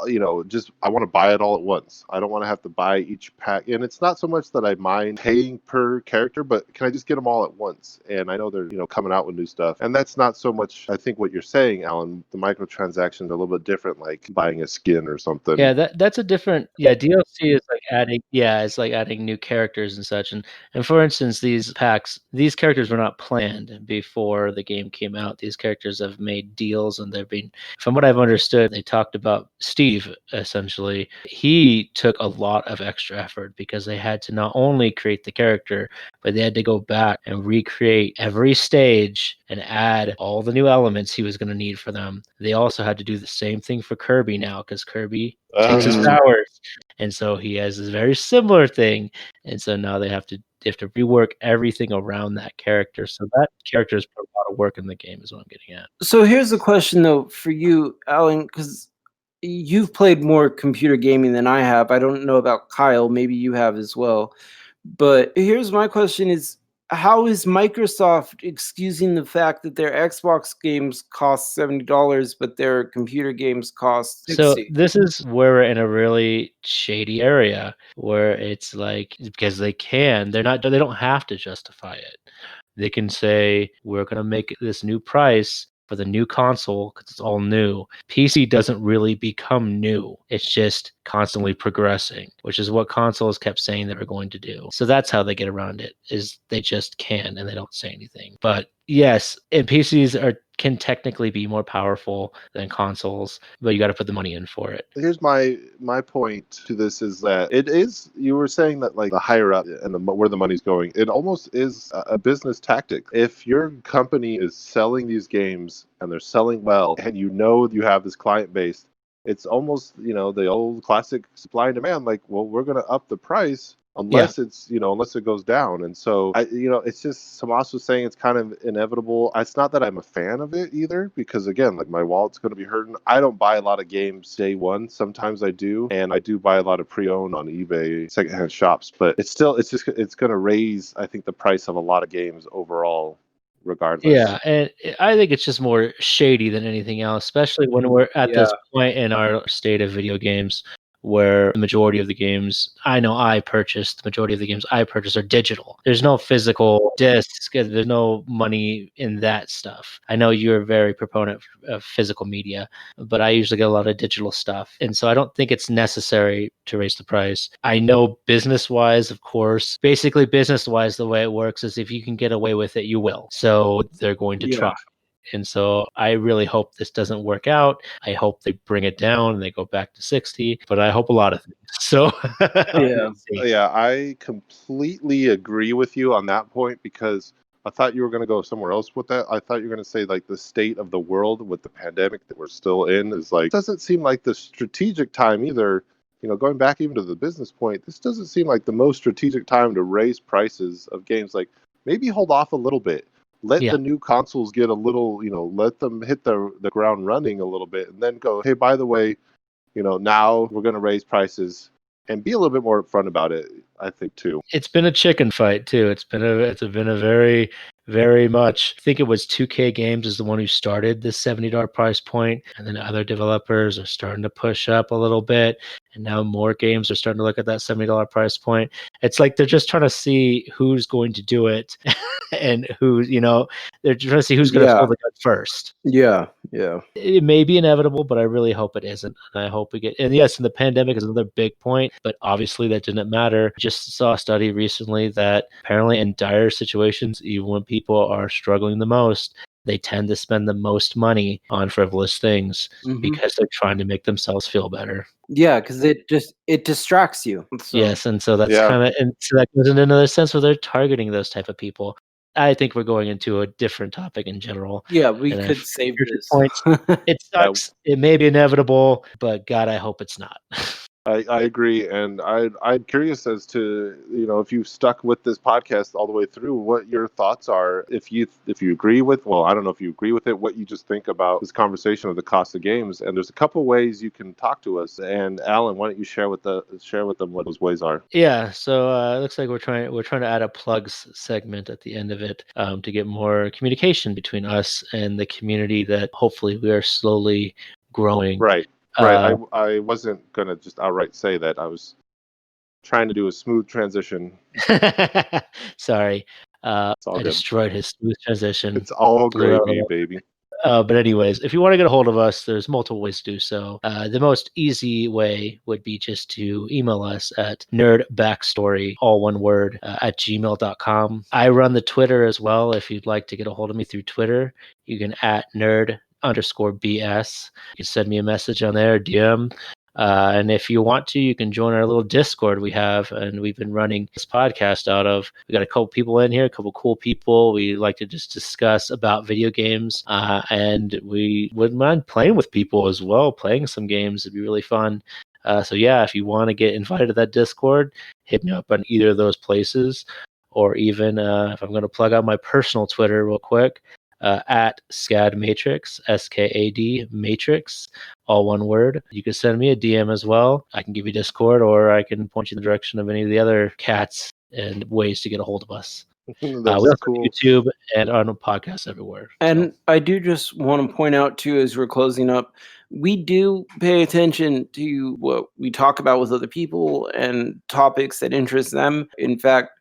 just I want to buy it all at once. I don't want to have to buy each pack, and it's not so much that I mind paying per character, but can I just get them all at once? And I know they're coming out with new stuff, and that's not so much. I think what you're saying, Alan, the microtransactions are a little bit different, like buying a skin or something. Yeah, that's a different. Yeah, DLC is like adding. Yeah, it's like adding new characters and such. And for instance, these packs, these characters were not planned before the game came out. These characters have made deals, and they've been, from what I've understood, they talked about Steve essentially. He took a lot of extra effort because they had to not only create the character, but they had to go back and recreate every stage and add all the new elements he was going to need for them. They also had to do the same thing for Kirby now, because Kirby takes his powers, and so he has this very similar thing, and so now they have to rework everything around that character. So that character has put a lot of work in the game, is what I'm getting at. So here's a question though for you, Alan, because you've played more computer gaming than I have. I don't know about Kyle. Maybe you have as well. But here's my question: is how is Microsoft excusing the fact that their Xbox games cost $70, but their computer games cost $60? So this is where we're in a really shady area where it's like, because they don't have to justify it. They can say, we're going to make this new price for the new console because it's all new. PC doesn't really become new. It's just constantly progressing, which is what consoles kept saying they were going to do. So that's how they get around it, is they just can and they don't say anything. But yes, and PCs can technically be more powerful than consoles, but you got to put the money in for it. Here's my point to this is that it is, you were saying that like the higher up and where the money's going, it almost is a business tactic. If your company is selling these games and they're selling well, and you have this client base, it's almost the old classic supply and demand. Like, well, we're going to up the price unless it's unless it goes down. And so it's just, Tomas was saying, it's kind of inevitable. It's not that I'm a fan of it either, because again, like, my wallet's going to be hurting. I don't buy a lot of games day one. Sometimes I do, and I do buy a lot of pre-owned on eBay secondhand shops, but it's going to raise, I think, the price of a lot of games overall regardless. Yeah, and I think it's just more shady than anything else, especially when we're at this point in our state of video games where the majority of the games the majority of the games I purchase are digital. There's no physical discs. There's no money in that stuff. I know you're a very proponent of physical media, but I usually get a lot of digital stuff. And so I don't think it's necessary to raise the price. I know business-wise, of course, basically business-wise, the way it works is if you can get away with it, you will. So they're going to try. And so I really hope this doesn't work out. I hope they bring it down and they go back to 60, but I hope a lot of things. So yeah, I completely agree with you on that point, because I thought you were going to go somewhere else with that. I thought you were going to say like the state of the world with the pandemic that we're still in is like, doesn't seem like the strategic time either. Going back even to the business point, this doesn't seem like the most strategic time to raise prices of games. Like, maybe hold off a little bit. Let the new consoles get a little, let them hit the ground running a little bit, and then go, hey, by the way, now we're going to raise prices, and be a little bit more upfront about it, I think, too. It's been a chicken fight, too. It's been a very, very much, I think it was 2K Games is the one who started this $70 price point, and then other developers are starting to push up a little bit, and now more games are starting to look at that $70 price point. It's like they're just trying to see who's going to do it, and they're trying to see who's going to pull the gun first. Yeah. It may be inevitable, but I really hope it isn't. And I hope we get, and yes, and the pandemic is another big point, but obviously that didn't matter. Just saw a study recently that apparently in dire situations, even when people are struggling the most, they tend to spend the most money on frivolous things Mhm. because they're trying to make themselves feel better. Yeah, because it distracts you. So Yes, and so that's Yeah. kind of, and so that goes into another sense where they're targeting those type of people. I think we're going into a different topic in general. yeah, we And could save here's your this. points. It sucks. It may be inevitable, but God, I hope it's not. I agree, and I'm curious as to, you know, if you've stuck with this podcast all the way through, what your thoughts are. If you agree with, well, I don't know if you agree with it, what you just think about this conversation of the cost of games. And there's a couple ways you can talk to us. And Alan, why don't you share with them what those ways are? Yeah, so it looks like we're trying to add a plugs segment at the end of it to get more communication between us and the community that hopefully we are slowly growing. Right. I wasn't gonna just outright say that. I was trying to do a smooth transition. Sorry, It's all I good. destroyed his smooth transition. It's all Blew it out of the gravy, baby. But anyways, if you want to get a hold of us, there's multiple ways to do so. The most easy way would be just to email us at nerdbackstory, all one word, at gmail.com. I run the Twitter as well. If you'd like to get a hold of me through Twitter, you can at nerd_BS. You can send me a message on there, DM. And if you want to, you can join our little Discord we have, and we've been running this podcast out of. We got a couple people in here, a couple cool people. We like to just discuss about video games, and we wouldn't mind playing with people as well. Playing some games would be really fun. So yeah, if you want to get invited to that Discord, hit me up on either of those places, or even if I'm going to plug out my personal Twitter real quick. At SCAD Matrix, SKAD Matrix, all one word. You can send me a DM as well. I can give you Discord, or I can point you in the direction of any of the other cats and ways to get a hold of us. We That's also cool. have YouTube and on podcasts everywhere. And I do just want to point out too, as we're closing up, we do pay attention to what we talk about with other people and topics that interest them. In fact,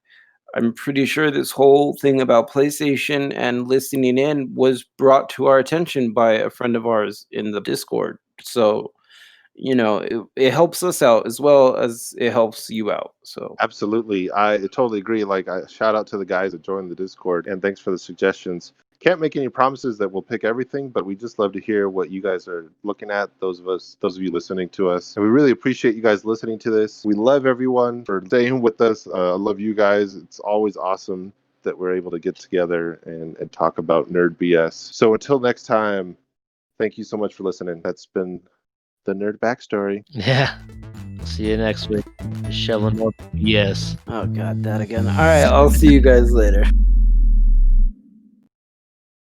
I'm pretty sure this whole thing about PlayStation and listening in was brought to our attention by a friend of ours in the Discord. So, it helps us out as well as it helps you out. So, Absolutely. I totally agree. Like, I shout out to the guys that joined the Discord, and thanks for the suggestions. Can't make any promises that we'll pick everything, but we just love to hear what you guys are looking at, those of you listening to us. And we really appreciate you guys listening to this. We love everyone for staying with us. I love you guys. It's always awesome that we're able to get together and talk about nerd BS. So until next time, thank you so much for listening. That's been the Nerd Backstory. Yeah. See you next week. Shelling more BS. oh God, that again. All right, I'll see you guys later.